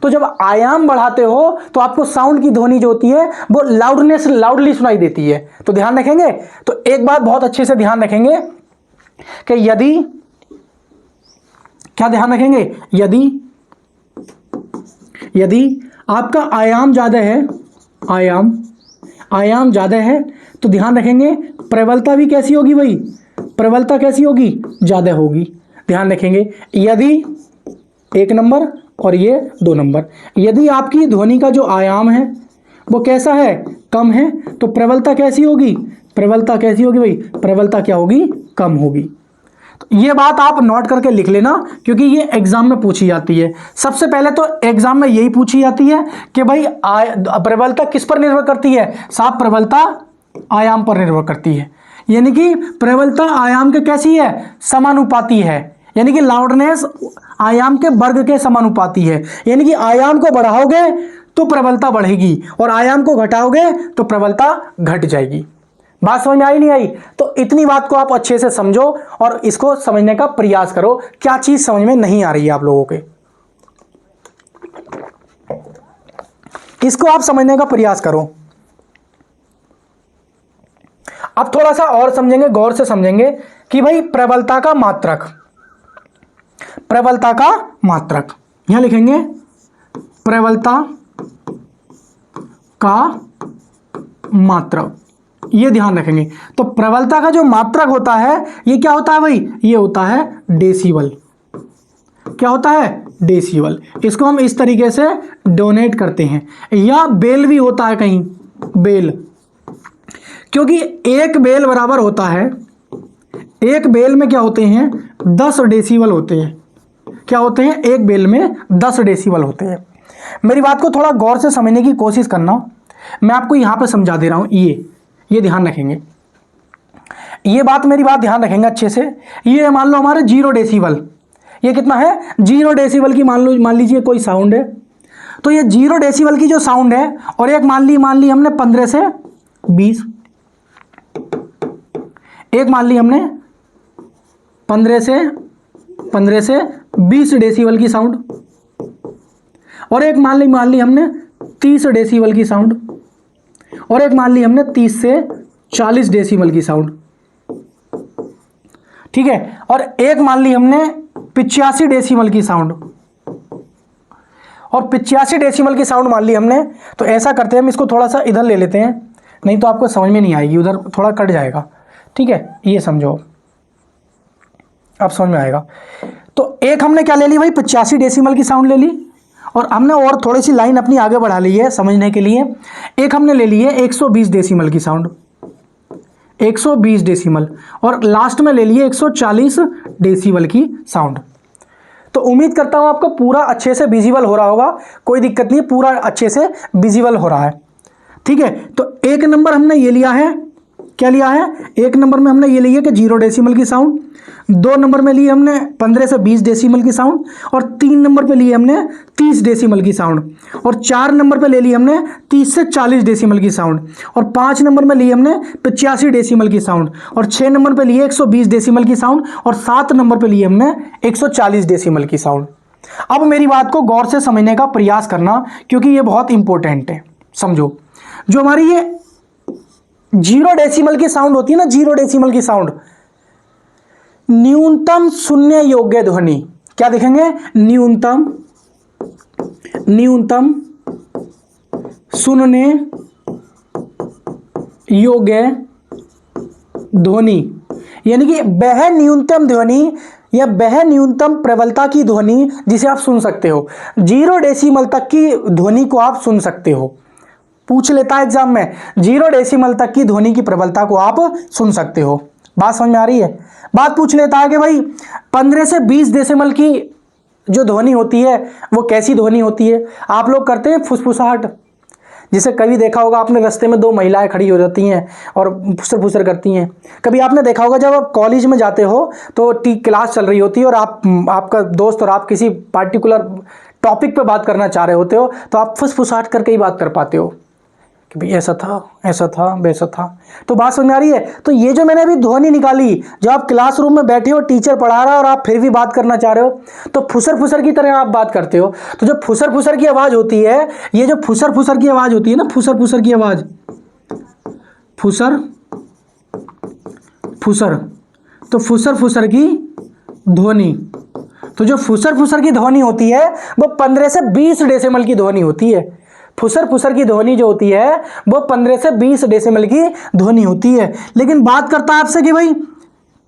तो जब आयाम बढ़ाते हो तो आपको साउंड की ध्वनि जो होती है वो लाउडली सुनाई देती है। तो ध्यान रखेंगे। तो एक बात बहुत अच्छे से ध्यान रखेंगे कि क्या ध्यान रखेंगे, यदि आपका आयाम ज्यादा है, आयाम ज्यादा है, तो ध्यान रखेंगे प्रबलता भी कैसी होगी भाई, प्रबलता कैसी होगी, ज्यादा होगी। ध्यान रखेंगे, यदि 1 नंबर और ये 2 नंबर, यदि आपकी ध्वनि का जो आयाम है वो कैसा है, कम है, तो प्रबलता कैसी होगी, प्रबलता कैसी होगी भाई, प्रबलता क्या होगी, कम होगी। तो ये बात आप नोट करके लिख लेना, क्योंकि ये एग्जाम में पूछी जाती है। सबसे पहले तो एग्जाम में यही पूछी जाती है कि भाई प्रबलता किस पर निर्भर करती है? साहब प्रबलता आयाम पर निर्भर करती है, यानी कि प्रबलता आयाम के कैसी है? समानुपाती है, यानी कि लाउडनेस आयाम के वर्ग के समानुपाती है। यानी कि आयाम को बढ़ाओगे तो प्रबलता बढ़ेगी और आयाम को घटाओगे तो प्रबलता घट जाएगी। बात समझ में आई नहीं आई? तो इतनी बात को आप अच्छे से समझो और इसको समझने का प्रयास करो। क्या चीज समझ में नहीं आ रही है आप लोगों के, इसको आप समझने का प्रयास करो। अब थोड़ा सा और समझेंगे, गौर से समझेंगे कि भाई प्रबलता का मात्रक, प्रबलता का मात्रक यहां लिखेंगे, प्रबलता का मात्रक, ये ध्यान रखेंगे। तो प्रबलता का जो मात्रक होता है ये क्या होता है भाई? ये होता है डेसिबल। क्या होता है? डेसिबल। इसको हम इस तरीके से डोनेट करते हैं, या बेल भी होता है कहीं, बेल, क्योंकि एक बेल बराबर होता है, एक बेल में क्या होते हैं? 10 डेसिबल होते हैं। क्या होते हैं? एक बेल में 10 डेसिबल होते हैं। मेरी बात को थोड़ा गौर से समझने की कोशिश करना, मैं आपको यहां पे समझा दे रहा हूं। ये ध्यान रखेंगे, ये बात, मेरी बात ध्यान रखेंगे अच्छे से। ये मान लो हमारे 0 डेसिबल, ये कितना है? 0 डेसिबल की मान लीजिए कोई साउंड है, तो ये 0 डेसिबल की जो साउंड है, और एक मान ली हमने 15 से 20, एक मान ली हमने 15 से 20 डेसिबल की साउंड, और एक मान ली हमने 30 डेसिबल की साउंड, और एक मान ली हमने 30 से 40 डेसिबल की साउंड, ठीक है। और एक मान ली हमने 85 डेसिबल की साउंड, और 85 डेसिबल की साउंड मान ली हमने। तो ऐसा करते हैं, हम इसको थोड़ा सा इधर ले लेते हैं, नहीं तो आपको समझ में नहीं आएगी, उधर थोड़ा कट जाएगा, ठीक है। ये समझो, अब समझ में आएगा। तो एक हमने क्या ले ली भाई? 85 डेसिबल की साउंड ले ली, और हमने और थोड़ी सी लाइन अपनी आगे बढ़ा ली है समझने के लिए। एक हमने ले ली है 120 डेसिबल की साउंड, 120 डेसिबल, और लास्ट में ले लिए 140 डेसिबल की साउंड। तो उम्मीद करता हूं आपको पूरा अच्छे से विजिबल हो रहा होगा, कोई दिक्कत नहीं, पूरा अच्छे से विजिबल हो रहा है, ठीक है। तो एक नंबर हमने ये लिया है, क्या लिया है? एक नंबर में हमने ये लिया कि 0 डेसिबल की साउंड, 2 नंबर में लिए हमने 15 से 20 डेसिबल की साउंड, और 3 नंबर पे लिए हमने 30 डेसिबल की साउंड, और 4 नंबर पे ले ली हमने 30 से 40 डेसिबल की साउंड, और 5 नंबर में लिए हमने 85 डेसिबल की साउंड, और 6 नंबर पे लिए 120 डेसिबल की साउंड, और 7 नंबर पे लिए हमने 140 डेसिबल की साउंड। अब मेरी बात को गौर से समझने का प्रयास करना, क्योंकि ये बहुत इंपॉर्टेंट है। समझो, जो हमारी ये 0 डेसिबल की साउंड होती है ना, 0 डेसिबल की साउंड, न्यूनतम सुनने योग्य ध्वनि, क्या देखेंगे? न्यूनतम सुनने योग्य ध्वनि, यानी कि वह न्यूनतम ध्वनि या वह न्यूनतम प्रबलता की ध्वनि जिसे आप सुन सकते हो। 0 डेसिबल तक की ध्वनि को आप सुन सकते हो, पूछ लेता है एग्जाम में, 0 डेसिबल तक की ध्वनि की प्रबलता को आप सुन सकते हो। बात समझ में आ रही है? बात पूछ लेता है कि भाई 15 से 20 डेसिबल की जो ध्वनि होती है वो कैसी ध्वनि होती है? आप लोग करते हैं फुसफुसाहट, जिसे कभी देखा होगा आपने, रास्ते में 2 महिलाएं खड़ी हो जाती हैं और फुसर फुसर करती हैं। कभी आपने देखा होगा जब आप कॉलेज में जाते हो तो क्लास चल रही होती है और आपका दोस्त और आप किसी पार्टिकुलर टॉपिक पे बात करना चाह रहे होते हो, तो आप फुसफुसाहट करके ही बात कर पाते हो कि भाई ऐसा था वैसा था। तो बात समझ में आ रही है? तो ये जो मैंने अभी ध्वनि निकाली, जब आप क्लासरूम में बैठे हो, टीचर पढ़ा रहा है और आप फिर भी बात करना चाह रहे हो, तो फुसर फुसर की तरह आप बात करते हो। तो जो फुसर फुसर की आवाज़ होती है, ये जो फुसर फुसर की आवाज़ होती है ना, फुसर फुसर की आवाज़, फुसर फुसर, तो फुसर फुसर की ध्वनि, तो जो फुसर फुसर की ध्वनि होती है वो 15 से 20 डेसिबल की ध्वनि होती है। फुसर फुसर की ध्वनि जो होती है वो 15 से 20 डेसिबल की ध्वनि होती है। लेकिन बात करता है आपसे कि भाई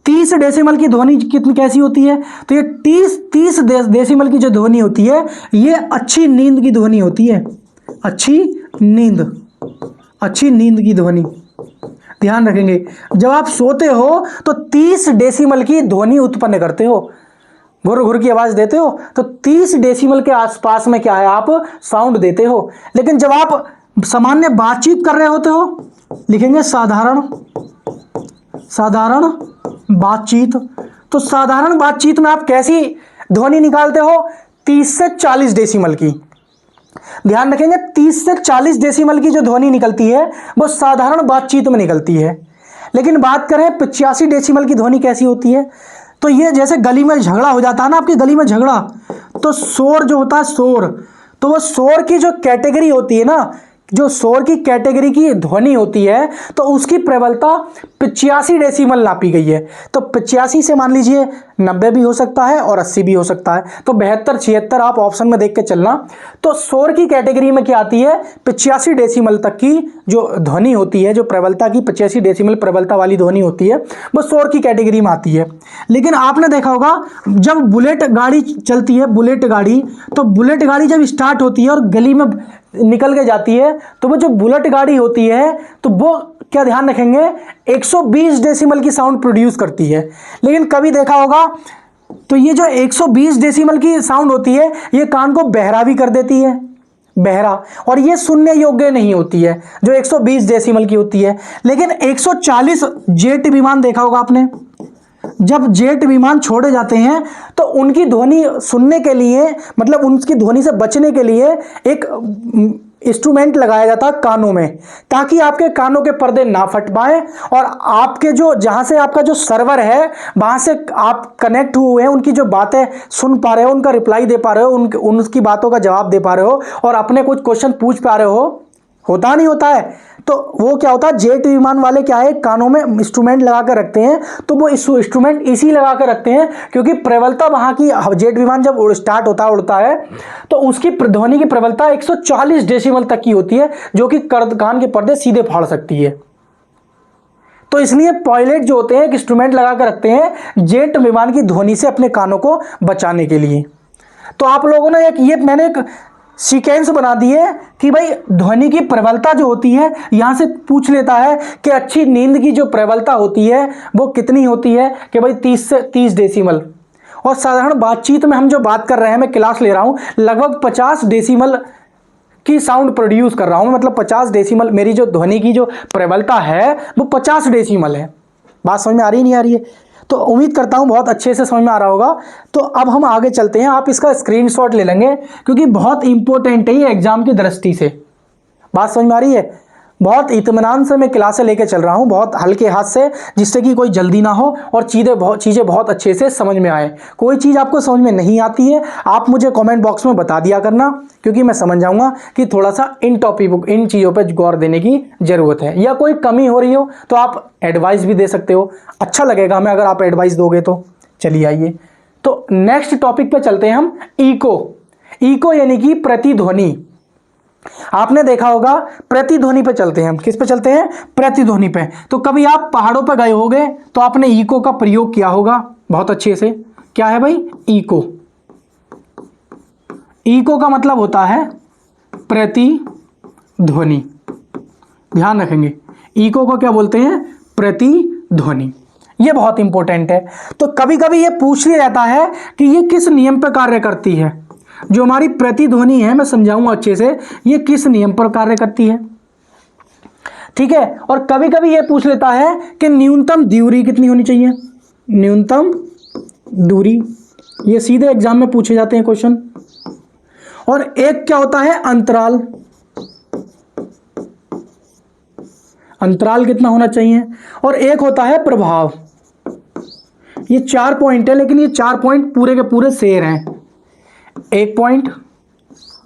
30 डेसिबल की ध्वनि कितनी कैसी होती है? तो ये 30 डेसिबल की जो ध्वनि होती है ये अच्छी नींद की ध्वनि होती है। अच्छी नींद की ध्वनि, ध्यान रखेंगे, जब आप सोते हो तो 30 डेसिमल की ध्वनि उत्पन्न करते हो, घुर घुर की आवाज देते हो, तो 30 डेसिमल के आसपास में क्या है, आप साउंड देते हो। लेकिन जब आप सामान्य बातचीत कर रहे होते हो, लिखेंगे साधारण बातचीत, तो साधारण बातचीत में आप कैसी ध्वनि निकालते हो, 30 से 40 डेसिमल की। ध्यान रखेंगे 30 से 40 डेसिमल की जो ध्वनि निकलती है वो साधारण बातचीत में निकलती है। लेकिन बात करें 85 डेसिमल की ध्वनि कैसी होती है, तो ये जैसे गली में झगड़ा हो जाता है ना, आपकी गली में झगड़ा, तो शोर जो होता है शोर, तो वो शोर की जो कैटेगरी होती है ना, जो शोर की कैटेगरी की ध्वनि होती है, तो उसकी प्रबलता 85 डेसिमल नापी गई है। तो 85 से मान लीजिए 90 भी हो सकता है और 80 भी हो सकता है, तो 72 76 आप ऑप्शन में देख के चलना। तो शोर की कैटेगरी में क्या आती है, 85 डेसिमल तक की जो ध्वनि होती है, जो प्रबलता की 85 डेसिमल प्रबलता वाली ध्वनि होती है, वो शोर की कैटेगरी में आती है। लेकिन आपने देखा होगा जब बुलेट गाड़ी चलती है, बुलेट गाड़ी, तो बुलेट गाड़ी जब स्टार्ट होती है और गली में निकल के जाती है, तो वो जो बुलेट गाड़ी होती है, तो वो क्या ध्यान रखेंगे 120 डेसिमल की साउंड प्रोड्यूस करती है। लेकिन कभी देखा होगा तो ये जो 120 डेसिमल की साउंड होती है, ये कान को बहरा भी कर देती है, बहरा, और ये सुनने योग्य नहीं होती है जो 120 डेसिमल की होती है। लेकिन 140 जेट विमान देखा होगा आपने, जब जेट विमान छोड़े जाते हैं तो उनकी ध्वनि सुनने के लिए, मतलब उनकी ध्वनि से बचने के लिए एक इंस्ट्रूमेंट लगाया जाता है कानों में, ताकि आपके कानों के पर्दे ना फट पाए और आपके जो जहां से आपका जो सर्वर है वहां से आप कनेक्ट हुए हैं, उनकी जो बातें सुन पा रहे हो, उनका रिप्लाई दे पा रहे हो, उनकी बातों का जवाब दे पा रहे हो और अपने कुछ क्वेश्चन पूछ पा रहे हो। होता नहीं होता है, तो वो क्या होता है, जेट विमान वाले क्या है, कानों में इंस्ट्रूमेंट लगा कर रखते हैं। तो वो इंस्ट्रूमेंट इसी लगा कर रखते हैं क्योंकि प्रबलता वहां की, जेट विमान जब स्टार्ट उड़ता है तो उसकी ध्वनि की प्रबलता 140 डेसिमल तक की होती है, जो कि कान के पर्दे सीधे फाड़ सकती है। तो इसलिए पायलट जो होते हैं एक इंस्ट्रूमेंट लगा कर रखते हैं जेट विमान की ध्वनि से अपने कानों को बचाने के लिए। तो आप लोगों ने मैंने एक सीक्वेंस बना दिए कि भाई ध्वनि की प्रबलता जो होती है, यहां से पूछ लेता है कि अच्छी नींद की जो प्रबलता होती है वो कितनी होती है, कि भाई 30 से 30 डेसिमल। और साधारण बातचीत में हम जो बात कर रहे हैं, मैं क्लास ले रहा हूं, लगभग 50 डेसिमल की साउंड प्रोड्यूस कर रहा हूं, मतलब 50 डेसिमल मेरी जो ध्वनि की जो प्रबलता है वो 50 डेसिमल है। बात समझ में आ रही नहीं आ रही है? तो उम्मीद करता हूं बहुत अच्छे से समझ में आ रहा होगा। तो अब हम आगे चलते हैं, आप इसका स्क्रीनशॉट ले लेंगे क्योंकि बहुत इंपॉर्टेंट है ये एग्जाम की दृष्टि से। बात समझ में आ रही है? बहुत इत्मीनान से मैं क्लासें लेके चल रहा हूं, बहुत हल्के हाथ से, जिससे कि कोई जल्दी ना हो और चीज़ें बहुत अच्छे से समझ में आए। कोई चीज़ आपको समझ में नहीं आती है आप मुझे कमेंट बॉक्स में बता दिया करना, क्योंकि मैं समझ जाऊंगा कि थोड़ा सा इन चीज़ों पर गौर देने की ज़रूरत है, या कोई कमी हो रही हो तो आप एडवाइस भी दे सकते हो। अच्छा लगेगा हमें अगर आप एडवाइस दोगे तो। चलिए आइए, तो नेक्स्ट टॉपिक पे चलते हैं हम, इको यानी कि प्रतिध्वनि। आपने देखा होगा प्रतिध्वनि पे चलते हैं हम, किस पे चलते हैं, प्रतिध्वनि पे। तो कभी आप पहाड़ों पे गए होंगे तो आपने इको का प्रयोग किया होगा बहुत अच्छे से। क्या है भाई, इको। इको का मतलब होता है प्रतिध्वनि, ध्यान रखेंगे। इको को क्या बोलते हैं, प्रतिध्वनि। ये बहुत इंपॉर्टेंट है। तो कभी कभी ये पूछ लिया जाता है कि ये किस नियम पर कार्य करती है। जो हमारी प्रतिध्वनि है, मैं समझाऊंगा अच्छे से, ये किस नियम पर कार्य करती है, ठीक है। और कभी कभी ये पूछ लेता है कि न्यूनतम दूरी कितनी होनी चाहिए, न्यूनतम दूरी, ये सीधे एग्जाम में पूछे जाते हैं क्वेश्चन। और एक क्या होता है, अंतराल, अंतराल कितना होना चाहिए। और एक होता है प्रभाव। ये 4 पॉइंट है, लेकिन ये 4 पॉइंट पूरे के पूरे शेर हैं। 1 पॉइंट,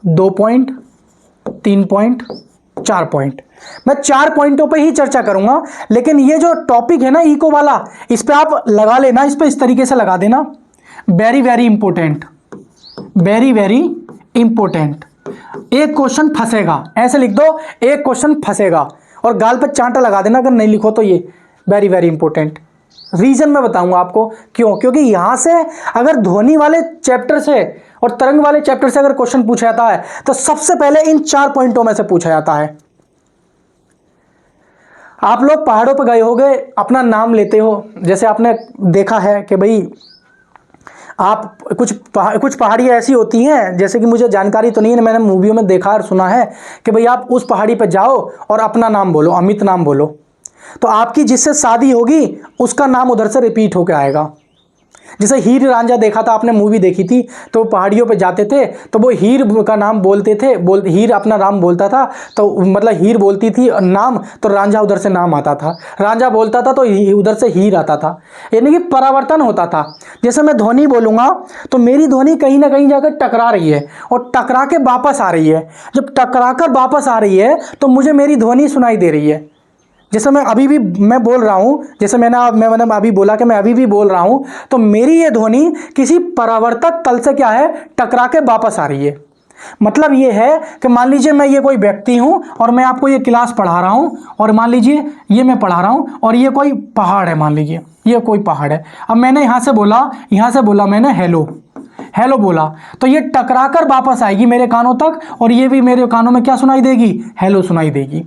2 पॉइंट, 3 पॉइंट, 4 पॉइंट। मैं 4 पॉइंटों पे ही चर्चा करूंगा, लेकिन ये जो टॉपिक है ना इको वाला, इस पे आप लगा लेना, इस पे इस तरीके से लगा देना, very very important, very very important. एक क्वेश्चन फंसेगा, ऐसे लिख दो, एक क्वेश्चन फंसेगा, और गाल पे चांटा लगा देना अगर नहीं लिखो तो। ये वेरी वेरी इंपॉर्टेंट, रीजन मैं बताऊंगा आपको क्यों। क्योंकि यहां से अगर ध्वनि वाले चैप्टर से और तरंग वाले चैप्टर से अगर क्वेश्चन पूछा जाता है तो सबसे पहले इन 4 पॉइंटों में से पूछा जाता है। आप लोग पहाड़ों पर गए होगे, अपना नाम लेते हो, जैसे आपने देखा है कि भाई आप कुछ पहाड़ियाँ ऐसी होती हैं, जैसे कि मुझे जानकारी तो नहीं है, मैंने मूवियों में देखा और सुना है कि भाई आप उस पहाड़ी पर जाओ और अपना नाम बोलो, अमित नाम बोलो, तो आपकी जिससे शादी होगी उसका नाम उधर से रिपीट होकर आएगा। जैसे हीर रांझा देखा था आपने, मूवी देखी थी, तो पहाड़ियों पे जाते थे तो वो हीर का नाम बोलते थे, हीर अपना नाम बोलता था, तो मतलब हीर बोलती थी नाम, तो रांझा उधर से नाम आता था, रांझा बोलता था तो उधर से हीर आता था, यानी कि परावर्तन होता था। जैसे मैं ध्वनि बोलूँगा तो मेरी ध्वनि कहीं ना कहीं जाकर टकरा रही है और टकरा के वापस आ रही है, जब टकरा कर वापस आ रही है तो मुझे मेरी ध्वनि सुनाई दे रही है। जैसे मैं अभी भी मैं बोल रहा हूँ, जैसे मैंने अभी बोला कि मैं अभी भी बोल रहा हूँ, तो मेरी ये ध्वनि किसी परावर्तक तल से क्या है, टकरा के वापस आ रही है। मतलब ये है कि मान लीजिए मैं ये कोई व्यक्ति हूँ और मैं आपको ये क्लास पढ़ा रहा हूँ, और मान लीजिए ये मैं पढ़ा रहा हूँ और ये कोई पहाड़ है, मान लीजिए ये कोई पहाड़ है। अब मैंने यहाँ से बोला मैंने हेलो, हेलो बोला, तो ये टकरा कर वापस आएगी मेरे कानों तक, और ये भी मेरे कानों में क्या सुनाई देगी, हेलो सुनाई देगी।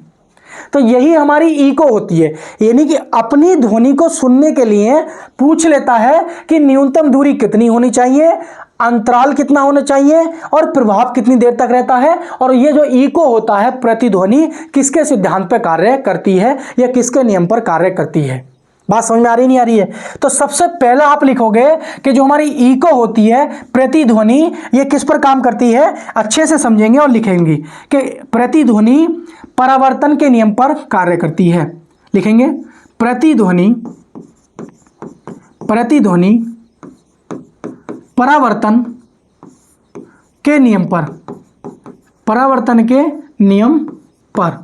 तो यही हमारी इको होती है, यानी कि अपनी ध्वनि को सुनने के लिए पूछ लेता है कि न्यूनतम दूरी कितनी होनी चाहिए, अंतराल कितना होना चाहिए, और प्रभाव कितनी देर तक रहता है। और ये जो इको होता है, प्रतिध्वनि किसके सिद्धांत पर कार्य करती है या किसके नियम पर कार्य करती है। बात समझ में आ रही नहीं आ रही है? तो सबसे पहला आप लिखोगे कि जो हमारी इको होती है, प्रतिध्वनि, ये किस पर काम करती है, अच्छे से समझेंगे और लिखेंगे कि प्रतिध्वनि परावर्तन के नियम पर कार्य करती है। लिखेंगे प्रतिध्वनि परावर्तन के नियम पर, परावर्तन के नियम पर।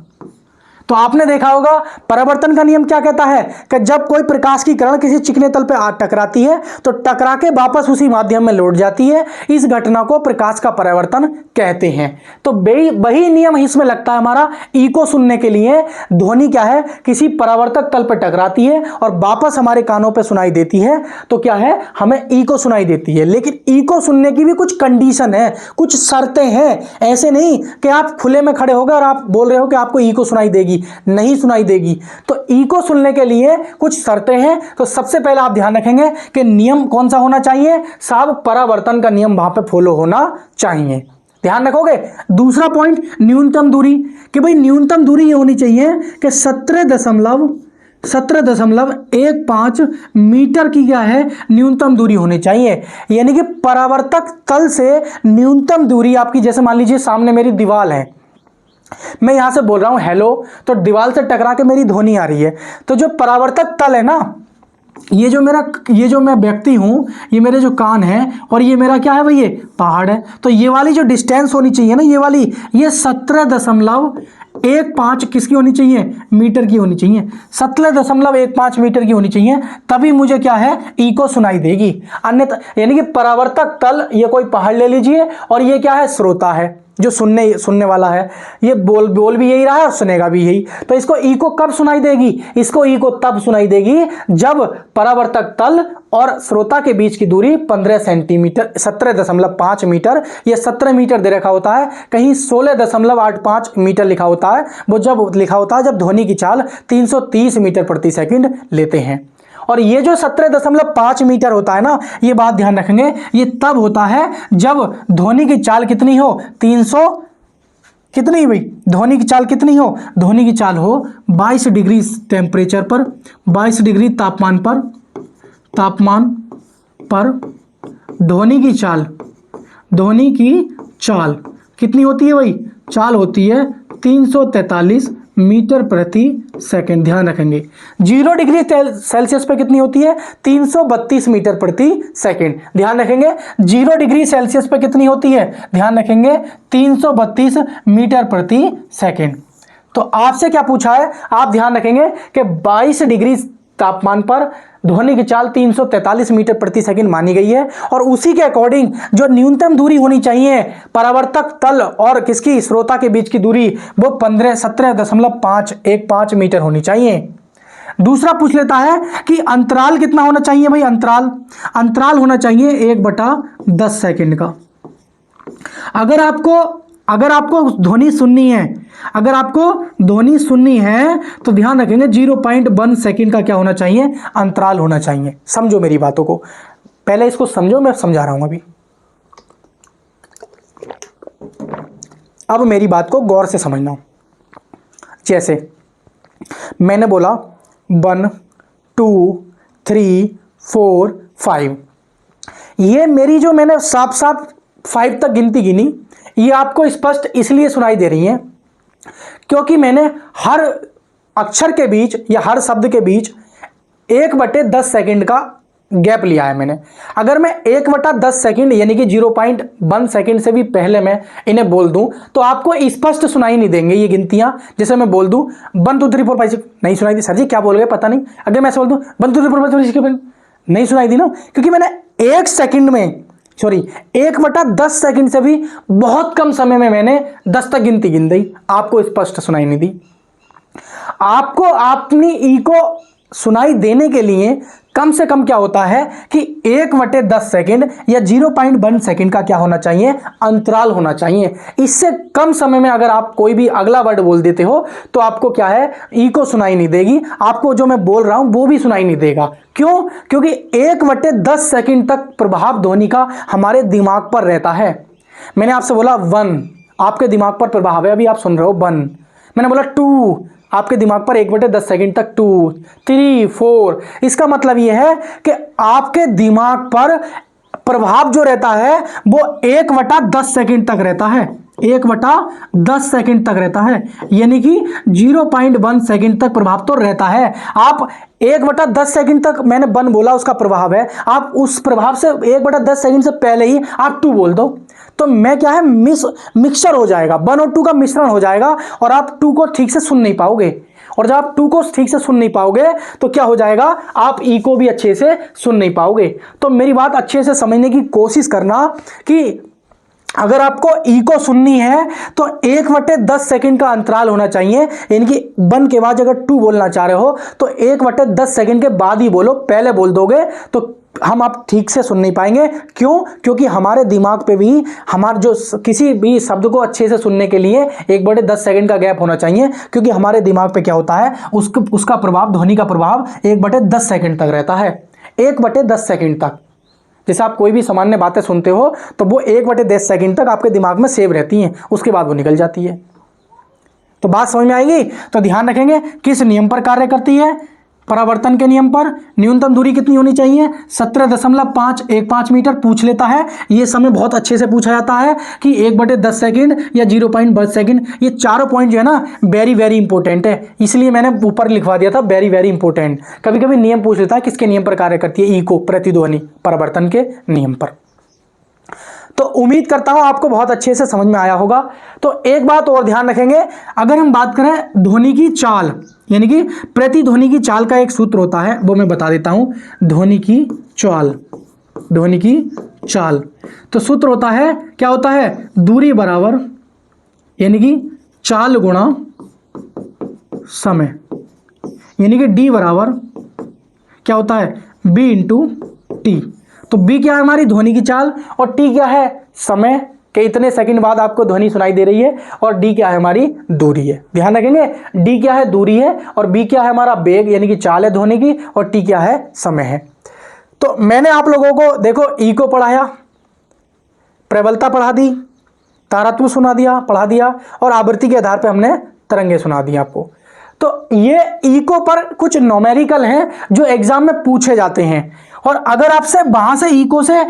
तो आपने देखा होगा परावर्तन का नियम क्या कहता है कि जब कोई प्रकाश की किरण किसी चिकने तल पर टकराती है तो टकरा के वापस उसी माध्यम में लौट जाती है, इस घटना को प्रकाश का परावर्तन कहते हैं। तो वही नियम इसमें लगता है हमारा इको सुनने के लिए। ध्वनि क्या है, किसी परावर्तक तल पर टकराती है और वापस हमारे कानों पर सुनाई देती है, तो क्या है, हमें इको सुनाई देती है। लेकिन इको सुनने की भी कुछ कंडीशन है, कुछ शर्तें हैं। ऐसे नहीं कि आप खुले में खड़े हो गए और आप बोल रहे हो कि आपको इको सुनाई देगी, नहीं सुनाई देगी। तो इको सुनने के लिए कुछ शर्तें हैं। तो सबसे पहले आप ध्यान रखेंगे कि नियम कौन सा होना चाहिए, साहब परावर्तन का नियम वहां पे फॉलो होना चाहिए, ध्यान रखोगे। दूसरा पॉइंट न्यूनतम दूरी, कि भाई न्यूनतम दूरी ये होनी चाहिए कि 17.15 मीटर की क्या है, न्यूनतम दूरी होनी चाहिए। यानी कि परावर्तक तल से न्यूनतम दूरी आपकी, जैसे मान लीजिए सामने मेरी दीवार है, मैं यहां से बोल रहा हूं हेलो, तो दीवार से टकरा के मेरी ध्वनि आ रही है। तो जो परावर्तक तल है ना, ये जो मैं व्यक्ति हूं, ये मेरे जो कान है, और ये मेरा क्या है भाई, ये पहाड़ है। तो ये वाली जो डिस्टेंस होनी चाहिए ना, ये वाली, ये 17.15 किसकी होनी चाहिए, मीटर की होनी चाहिए। 17.15 मीटर की होनी चाहिए, तभी मुझे क्या है, इको सुनाई देगी। अन्यथा, यानी कि परावर्तक तल, ये कोई पहाड़ ले लीजिए, और ये क्या है, श्रोता है जो सुनने वाला है, ये बोल भी यही रहा है और सुनेगा भी यही। तो इसको इको कब सुनाई देगी, इसको इको तब सुनाई देगी जब परावर्तक तल और श्रोता के बीच की दूरी 15 सेंटीमीटर, 17.5 मीटर, ये 17 मीटर दे रखा होता है, कहीं 16.85 मीटर लिखा होता है। वो जब लिखा होता है जब ध्वनि की चाल 330 मीटर प्रति सेकंड लेते हैं। और ये जो 17.5 मीटर होता है ना, ये बात ध्यान रखेंगे, ये तब होता है जब ध्वनि की चाल कितनी हो, 300 कितनी भाई, ध्वनि की चाल कितनी हो, ध्वनि की चाल हो 22 डिग्री टेम्परेचर पर, 22 डिग्री तापमान पर ध्वनि की चाल कितनी होती है भाई, चाल होती है 343 मीटर प्रति सेकंड। ध्यान रखेंगे 0 डिग्री सेल्सियस पे कितनी होती है, 332 मीटर प्रति सेकंड। ध्यान रखेंगे 0 डिग्री सेल्सियस पे कितनी होती है, ध्यान रखेंगे 332 मीटर प्रति सेकंड। तो आपसे क्या पूछा है, आप ध्यान रखेंगे कि 22 डिग्री तापमान पर ध्वनि की चाल 343 मीटर प्रति सेकंड मानी गई है, और उसी के अकॉर्डिंग जो न्यूनतम दूरी होनी चाहिए परावर्तक तल और किसकी, श्रोता के बीच की दूरी, वो 17.515 मीटर होनी चाहिए। दूसरा पूछ लेता है कि अंतराल कितना होना चाहिए भाई, अंतराल होना चाहिए 1/10 सेकंड का। अगर आपको ध्वनि सुननी है अगर आपको ध्वनि सुननी है तो ध्यान रखेंगे 0.1 सेकंड का क्या होना चाहिए, अंतराल होना चाहिए। समझो मेरी बातों को, पहले इसको समझो, मैं समझा रहा हूं अभी। अब मेरी बात को गौर से समझना। जैसे मैंने बोला 1 2 3 4 5, ये मेरी जो मैंने साफ साफ 5 तक गिनती गिनी, ये आपको स्पष्ट इसलिए सुनाई दे रही है क्योंकि मैंने हर अक्षर के बीच या हर शब्द के बीच 1/10 सेकंड का गैप लिया है मैंने। अगर मैं 1/10 सेकंड यानी कि 0.1 सेकंड से भी पहले मैं इन्हें बोल दूं तो आपको स्पष्ट सुनाई नहीं देंगे ये गिनतियां। जैसे मैं बोल दूं 1 2 3 4 5 6, नहीं सुनाई दी। सर जी क्या बोल गए पता नहीं। अगर मैं ऐसे बोल दूं 1 2 3 4 5 6, नहीं सुनाई दी ना, क्योंकि मैंने 1 सेकंड में 1/10 सेकंड से भी बहुत कम समय में मैंने 10 तक गिनती गिन दी, आपको स्पष्ट सुनाई नहीं दी। आपको अपनी ई को सुनाई देने के लिए कम से कम क्या होता है कि 1/10 सेकंड या 0.1 सेकंड का क्या होना चाहिए, अंतराल होना चाहिए। इससे कम समय में अगर आप कोई भी अगला वर्ड बोल देते हो तो आपको क्या है, ई को सुनाई नहीं देगी, आपको जो मैं बोल रहा हूं वो भी सुनाई नहीं देगा। क्यों? क्योंकि 1/10 सेकंड तक प्रभाव ध्वनि का हमारे दिमाग पर रहता है। मैंने आपसे बोला 1, आपके दिमाग पर प्रभाव है, अभी आप सुन रहे हो 1। मैंने बोला 2, आपके दिमाग पर 1/10 सेकंड तक 2 3 4। इसका मतलब यह है कि आपके दिमाग पर प्रभाव जो रहता है वो 1/10 सेकंड तक रहता है, 1/10 सेकंड तक रहता है, यानी कि 0.1 सेकंड तक प्रभाव तो रहता है। आप 1/10 सेकंड तक मैंने 1 बोला उसका प्रभाव है, आप उस प्रभाव से 1/10 सेकंड से पहले ही आप 2 बोल दो तो मैं क्या है, मिक्सचर हो जाएगा, 1 और 2 का मिश्रण हो जाएगा और आप 2 को ठीक से सुन नहीं पाओगे। और जब आप 2 को ठीक से सुन नहीं पाओगे तो क्या हो जाएगा, आप ई को भी अच्छे से सुन नहीं पाओगे। तो मेरी बात अच्छे से समझने की कोशिश करना कि अगर आपको ई को सुननी है तो 1/10 सेकंड का अंतराल होना चाहिए, यानी कि 1 के बाद अगर 2 बोलना चाह रहे हो तो 1/10 सेकंड के बाद ही बोलो, पहले बोल दोगे तो हम आप ठीक से सुन नहीं पाएंगे। क्यों? क्योंकि हमारे दिमाग पे भी हमारे जो किसी भी शब्द को अच्छे से सुनने के लिए 1/10 सेकंड का गैप होना चाहिए, क्योंकि हमारे दिमाग पे क्या होता है, उसका प्रभाव, ध्वनि का प्रभाव 1/10 सेकंड तक रहता है, 1/10 सेकंड तक। जैसे आप कोई भी सामान्य बातें सुनते हो तो वो 1/10 सेकंड तक आपके दिमाग में सेव रहती हैं, उसके बाद वो निकल जाती है। तो बात समझ में आएगी? तो ध्यान रखेंगे किस नियम पर कार्य करती है, परावर्तन के नियम पर। न्यूनतम दूरी कितनी होनी चाहिए, 17.515 मीटर पूछ लेता है। ये समय बहुत अच्छे से पूछा जाता है कि 1/10 सेकंड या 0.1 सेकंड, ये चारों पॉइंट जो है ना वेरी वेरी इंपॉर्टेंट है, इसलिए मैंने ऊपर लिखवा दिया था वेरी वेरी इंपॉर्टेंट। कभी कभी नियम पूछ लेता है किसके नियम पर कार्य करती है, ई को, प्रतिध्वनि परावर्तन के नियम पर। तो उम्मीद करता हूं आपको बहुत अच्छे से समझ में आया होगा। तो एक बात और ध्यान रखेंगे, अगर हम बात करें ध्वनि की चाल, यानी कि प्रतिध्वनि की चाल का एक सूत्र होता है, वो मैं बता देता हूं। ध्वनि की चाल, ध्वनि की चाल, तो सूत्र होता है, क्या होता है, दूरी बराबर यानी कि चाल गुणा समय, यानी कि डी बराबर क्या होता है, बी इंटू टी। तो बी क्या है, हमारी ध्वनि की चाल, और टी क्या है, समय के इतने सेकंड बाद आपको ध्वनि सुनाई दे रही है, और डी क्या है, हमारी दूरी है। ध्यान रखेंगे, डी क्या है, दूरी है, और बी क्या है, हमारा वेग यानी कि चाल है ध्वनि की, और टी क्या है, समय है। तो मैंने आप लोगों को देखो ई को पढ़ाया, प्रबलता पढ़ा दी, तारत्व सुना दिया, पढ़ा दिया, और आवृत्ति के आधार पर हमने तरंगे सुना दी आपको। तो ये इको पर कुछ न्यूमेरिकल हैं जो एग्जाम में पूछे जाते हैं, और अगर आपसे वहां से इको से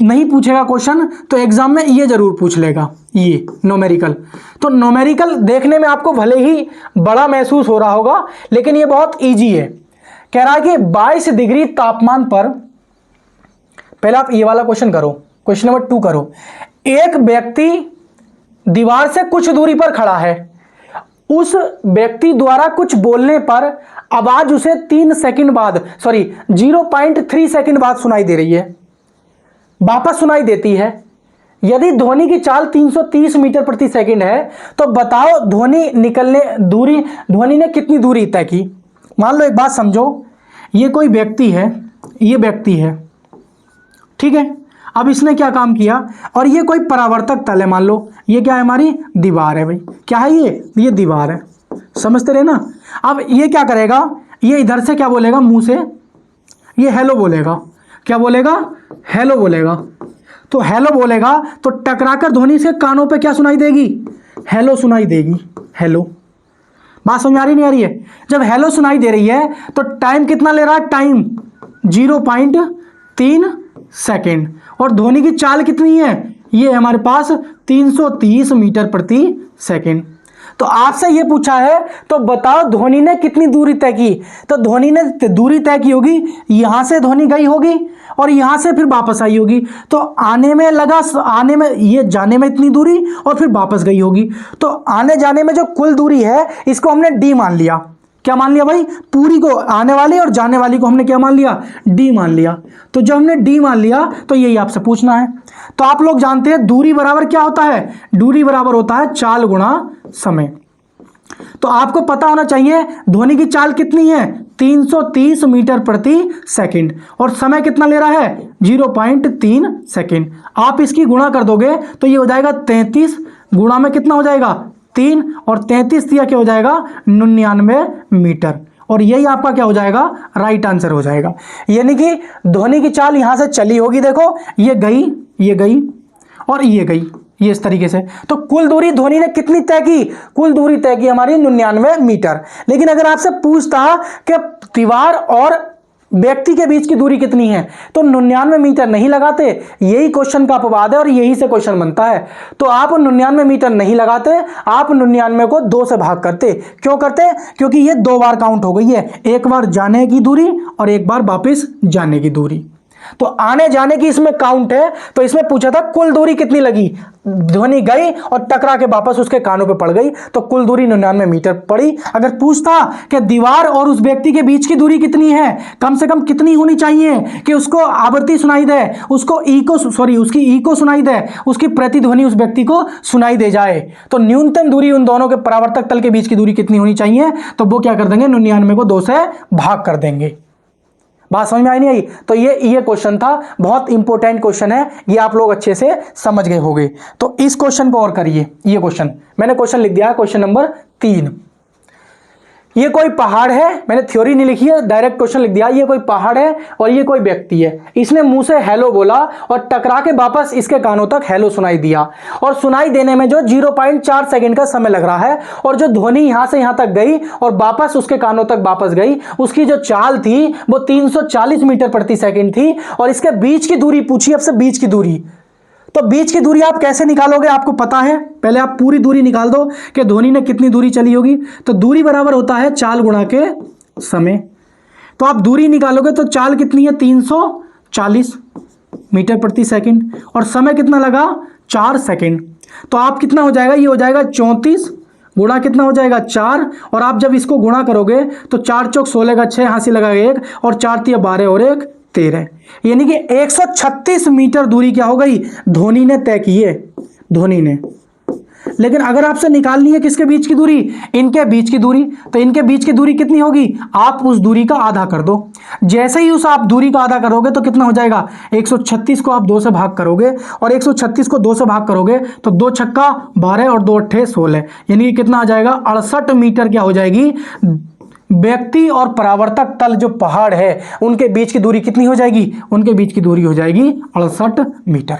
नहीं पूछेगा क्वेश्चन तो एग्जाम में ये जरूर पूछ लेगा, ये न्यूमेरिकल। तो न्यूमेरिकल देखने में आपको भले ही बड़ा महसूस हो रहा होगा, लेकिन ये बहुत इजी है। कह रहा है कि 22 डिग्री तापमान पर, पहले आप ये वाला क्वेश्चन करो, क्वेश्चन नंबर 2 करो। एक व्यक्ति दीवार से कुछ दूरी पर खड़ा है, उस व्यक्ति द्वारा कुछ बोलने पर आवाज उसे 3 सेकंड बाद, 0.3 सेकंड बाद सुनाई दे रही है, वापस सुनाई देती है। यदि ध्वनि की चाल 330 मीटर प्रति सेकंड है तो बताओ ध्वनि ने कितनी दूरी तय की। मान लो एक बात समझो, ये कोई व्यक्ति है, ये व्यक्ति है, ठीक है। अब इसने क्या काम किया, और ये कोई परावर्तक तल है, मान लो ये क्या है, हमारी दीवार है भाई, क्या है ये दीवार है, समझते रहे ना। अब ये क्या करेगा, ये इधर से क्या बोलेगा, मुंह से ये हेलो बोलेगा, क्या बोलेगा, हेलो बोलेगा। तो हेलो बोलेगा तो टकराकर ध्वनि से कानों पे क्या सुनाई देगी, हेलो सुनाई देगी, हेलो। बात समझ आ रही नहीं आ रही है। जब हेलो सुनाई दे रही है तो टाइम कितना ले रहा है, टाइम 0.3 सेकेंड, और ध्वनि की चाल कितनी है, ये हमारे पास 330 मीटर प्रति सेकेंड। तो आपसे ये पूछा है तो बताओ ध्वनि ने कितनी दूरी तय की, तो ध्वनि ने दूरी तय की होगी, यहां से ध्वनि गई होगी और यहां से फिर वापस आई होगी, तो आने में लगा, आने में, ये जाने में इतनी दूरी और फिर वापस गई होगी। तो आने जाने में जो कुल दूरी है इसको हमने डी मान लिया। क्या मान लिया भाई, पूरी को, आने वाली और जाने वाली को हमने क्या मान लिया, डी मान लिया। तो जब हमने डी मान लिया तो यही आपसे पूछना है। तो आप लोग जानते हैं दूरी बराबर क्या होता है, दूरी बराबर होता है चाल गुणा समय। तो आपको पता होना चाहिए ध्वनि की चाल कितनी है, 330 मीटर प्रति सेकंड, और समय कितना ले रहा है, 0.3 सेकंड। आप इसकी गुणा कर दोगे तो ये हो जाएगा 33 गुणा में कितना हो जाएगा, 3, और 33 दिया क्या हो जाएगा, 99 मीटर, और यही आपका क्या हो जाएगा, राइट आंसर हो जाएगा। यानी कि ध्वनि की चाल यहां से चली होगी, देखो ये गई और ये गई, ये इस तरीके से। तो कुल दूरी ध्वनि ने कितनी तय की, कुल दूरी तय की हमारी 99 मीटर। लेकिन अगर आपसे पूछता कि दीवार और व्यक्ति के बीच की दूरी कितनी है तो 99 मीटर नहीं लगाते, यही क्वेश्चन का अपवाद है और यही से क्वेश्चन बनता है। तो आप 99 मीटर नहीं लगाते, आप 99 को 2 से भाग करते। क्यों करते, क्योंकि ये 2 बार काउंट हो गई है, एक बार जाने की दूरी और एक बार वापस जाने की दूरी। तो आने जाने की इसमें काउंट है, तो इसमें पूछा था कुल दूरी कितनी लगी, ध्वनि गई और टकरा के वापस उसके कानों पे पड़ गई, तो कुल दूरी 99 मीटर पड़ी। अगर पूछता कि दीवार और उस व्यक्ति के बीच की दूरी कितनी है, कम से कम कितनी होनी चाहिए कि उसको आवृत्ति सुनाई दे, उसको उसकी इको सुनाई दे, उसकी प्रतिध्वनि उस व्यक्ति को सुनाई दे जाए, तो न्यूनतम दूरी उन दोनों के परावर्तक तल के बीच की दूरी कितनी होनी चाहिए, तो वो क्या कर देंगे, 99 को 2 से भाग कर देंगे। बात समझ में आई नहीं आई। तो ये क्वेश्चन था, बहुत इंपॉर्टेंट क्वेश्चन है, ये आप लोग अच्छे से समझ गए होंगे। तो इस क्वेश्चन को और करिए, ये क्वेश्चन मैंने क्वेश्चन लिख दिया है, क्वेश्चन नंबर 3। ये कोई पहाड़ है, मैंने थ्योरी नहीं लिखी है, डायरेक्ट क्वेश्चन लिख दिया। ये कोई पहाड़ है और ये कोई व्यक्ति है, इसने मुंह से हेलो बोला और टकरा के वापस इसके कानों तक हेलो सुनाई दिया, और सुनाई देने में जो 0.4 सेकंड का समय लग रहा है, और जो ध्वनि यहां से यहां तक गई और वापस उसके कानों तक वापस गई, उसकी जो चाल थी वो 340 मीटर प्रति सेकंड थी। और इसके बीच की दूरी पूछी आपसे, बीच की दूरी, तो बीच की दूरी आप कैसे निकालोगे, आपको पता है, पहले आप पूरी दूरी निकाल दो कि ध्वनि ने कितनी दूरी चली होगी। तो दूरी बराबर होता है चाल गुणा के समय। तो आप दूरी निकालोगे तो चाल कितनी है, 340 मीटर प्रति सेकंड, और समय कितना लगा, 4 सेकंड। तो आप कितना हो जाएगा, ये हो जाएगा 34 गुणा कितना हो जाएगा, 4, और आप जब इसको गुणा करोगे तो 4 चौक 16 का 6, हासिल लगा 1, और 4 तिया 12 और 1 13, यानी कि 136 मीटर दूरी क्या हो गई, ध्वनि ने तय की है, ध्वनि ने। लेकिन अगर आपसे निकालनी है किसके बीच की दूरी, इनके बीच की दूरी, तो इनके बीच की दूरी कितनी होगी, आप उस दूरी का आधा कर दो। जैसे ही उस आप दूरी का आधा करोगे तो कितना हो जाएगा, 136 को आप 2 से भाग करोगे, और 136 को 2 से भाग करोगे तो 2 छक्का 12 और 2 अट्ठे 16, यानी कि कितना आ जाएगा, 68 मीटर क्या हो जाएगी, व्यक्ति और परावर्तक तल जो पहाड़ है उनके बीच की दूरी कितनी हो जाएगी, उनके बीच की दूरी हो जाएगी 68 मीटर।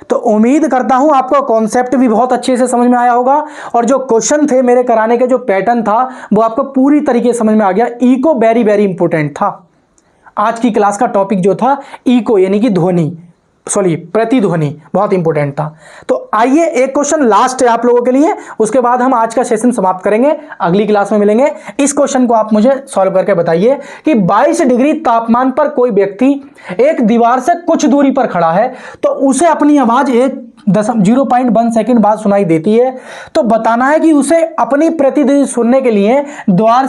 तो उम्मीद करता हूं आपको कॉन्सेप्ट भी बहुत अच्छे से समझ में आया होगा, और जो क्वेश्चन थे मेरे कराने के, जो पैटर्न था वो आपको पूरी तरीके से समझ में आ गया। इको वेरी वेरी इंपॉर्टेंट था। आज की क्लास का टॉपिक जो था इको, यानी कि ध्वनि, प्रतिध्वनि, बहुत इंपॉर्टेंट था। तो आइए एक क्वेश्चन लास्ट है आप लोगों के लिए, उसके बाद हम आज का सेशन समाप्त करेंगे, अगली क्लास में मिलेंगे। इस क्वेश्चन को आप मुझे सॉल्व करके बताइए कि 22 डिग्री तापमान पर कोई व्यक्ति एक दीवार से कुछ दूरी पर खड़ा है, तो उसे अपनी आवाज 0.1 सेकंड बाद सुनाई देती है। तो बताना है कि उसे अपनी प्रतिध्वनि सुनने के लिए दीवार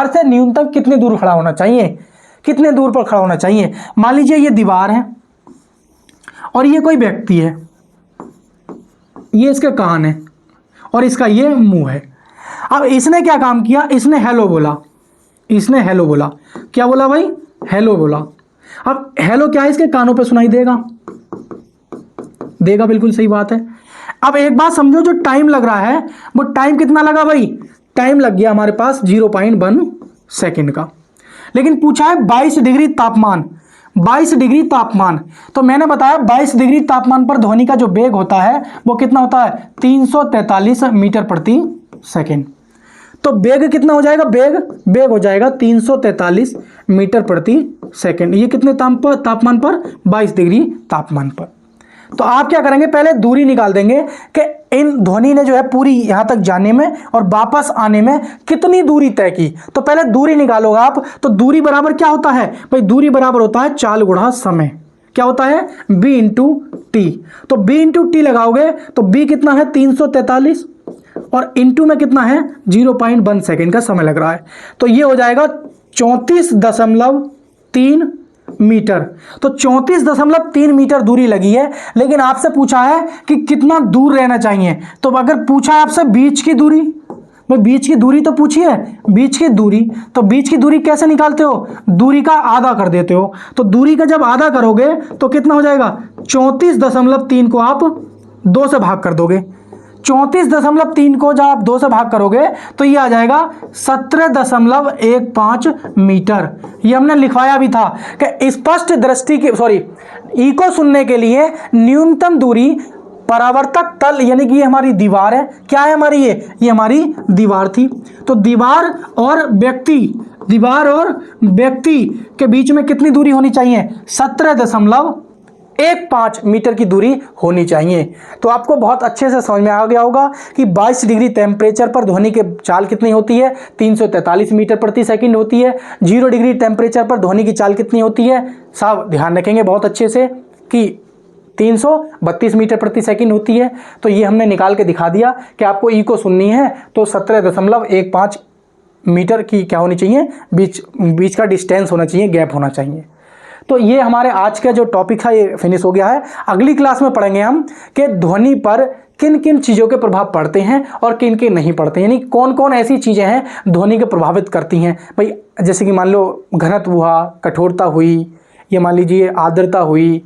से न्यूनतम कितनी दूर खड़ा होना चाहिए, कितने दूर पर खड़ा होना चाहिए। मान लीजिए ये दीवार है और ये कोई व्यक्ति है, ये इसके कान है और इसका ये मुंह है। अब इसने क्या काम किया, इसने हेलो बोला, इसने हेलो बोला, क्या बोला भाई, हेलो बोला। अब हेलो क्या है, इसके कानों पे सुनाई देगा, देगा, बिल्कुल सही बात है। अब एक बात समझो, जो टाइम लग रहा है वो टाइम कितना लगा भाई, टाइम लग गया हमारे पास 0.1 सेकेंड का। लेकिन पूछा है 22 डिग्री तापमान, 22 डिग्री तापमान, तो मैंने बताया 22 डिग्री तापमान पर ध्वनि का जो वेग होता है वो कितना होता है, 343 मीटर प्रति सेकेंड। तो वेग कितना हो जाएगा, वेग हो जाएगा 343 मीटर प्रति सेकेंड। ये कितने तापमान पर, 22 डिग्री तापमान पर। तो आप क्या करेंगे, पहले दूरी निकाल देंगे कि इन ध्वनि ने जो है पूरी यहां तक जाने में और वापस आने में कितनी दूरी तय की। तो पहले दूरी निकालोगे आप, तो दूरी बराबर क्या होता है भाई, दूरी बराबर होता है चाल गुणा समय। क्या होता है, b इंटू टी। तो b इंटू टी लगाओगे तो b कितना है 343 और इंटू में कितना है 0.1 सेकेंड का समय लग रहा है। तो ये हो जाएगा 34.3 मीटर। तो 34.3 मीटर दूरी लगी है। लेकिन आपसे पूछा है कि कितना दूर रहना चाहिए। तो अगर पूछा है आपसे बीच की दूरी, भाई बीच की दूरी तो पूछी है, बीच की दूरी, तो बीच की दूरी कैसे निकालते हो, दूरी का आधा कर देते हो। तो दूरी का जब आधा करोगे तो कितना हो जाएगा, 34.3 को आप 2 से भाग कर दोगे। 34.3 को जब आप 2 से भाग करोगे तो ये आ जाएगा 17.15 मीटर। ये हमने लिखवाया भी था कि स्पष्ट दृष्टि के इको सुनने के लिए न्यूनतम दूरी परावर्तक तल, यानी कि ये हमारी दीवार है। क्या है हमारी, ये हमारी दीवार थी। तो दीवार और व्यक्ति के बीच में कितनी दूरी होनी चाहिए, 17.15 मीटर की दूरी होनी चाहिए। तो आपको बहुत अच्छे से समझ में आ गया होगा कि 22 डिग्री टेम्परेचर पर ध्वनि की चाल कितनी होती है, 343 मीटर प्रति सेकंड होती है। 0 डिग्री टेम्परेचर पर ध्वनि की चाल कितनी होती है, साहब ध्यान रखेंगे बहुत अच्छे से कि 332 मीटर प्रति सेकंड होती है। तो ये हमने निकाल के दिखा दिया कि आपको ई को सुननी है तो 17.15 मीटर की क्या होनी चाहिए, बीच का डिस्टेंस होना चाहिए, गैप होना चाहिए। तो ये हमारे आज का जो टॉपिक था ये फिनिश हो गया है। अगली क्लास में पढ़ेंगे हम कि ध्वनि पर किन किन चीज़ों के प्रभाव पड़ते हैं और किन किन नहीं पड़ते, यानी कौन कौन ऐसी चीज़ें हैं ध्वनि को प्रभावित करती हैं। भाई जैसे कि मान लो घनत्व हुआ, कठोरता हुई, ये मान लीजिए आर्द्रता हुई,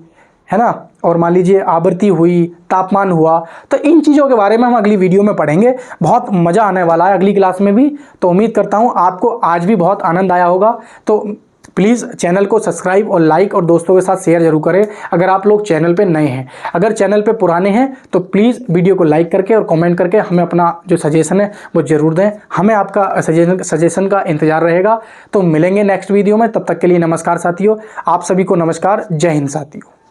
है ना, और मान लीजिए आवृत्ति हुई, तापमान हुआ। तो इन चीज़ों के बारे में हम अगली वीडियो में पढ़ेंगे। बहुत मज़ा आने वाला है अगली क्लास में भी। तो उम्मीद करता हूँ आपको आज भी बहुत आनंद आया होगा। तो प्लीज़ चैनल को सब्सक्राइब और लाइक और दोस्तों के साथ शेयर जरूर करें अगर आप लोग चैनल पे नए हैं। अगर चैनल पे पुराने हैं तो प्लीज़ वीडियो को लाइक करके और कमेंट करके हमें अपना जो सजेशन है वो ज़रूर दें। हमें आपका सजेशन का इंतज़ार रहेगा। तो मिलेंगे नेक्स्ट वीडियो में, तब तक के लिए नमस्कार साथियों। आप सभी को नमस्कार, जय हिंद साथियों।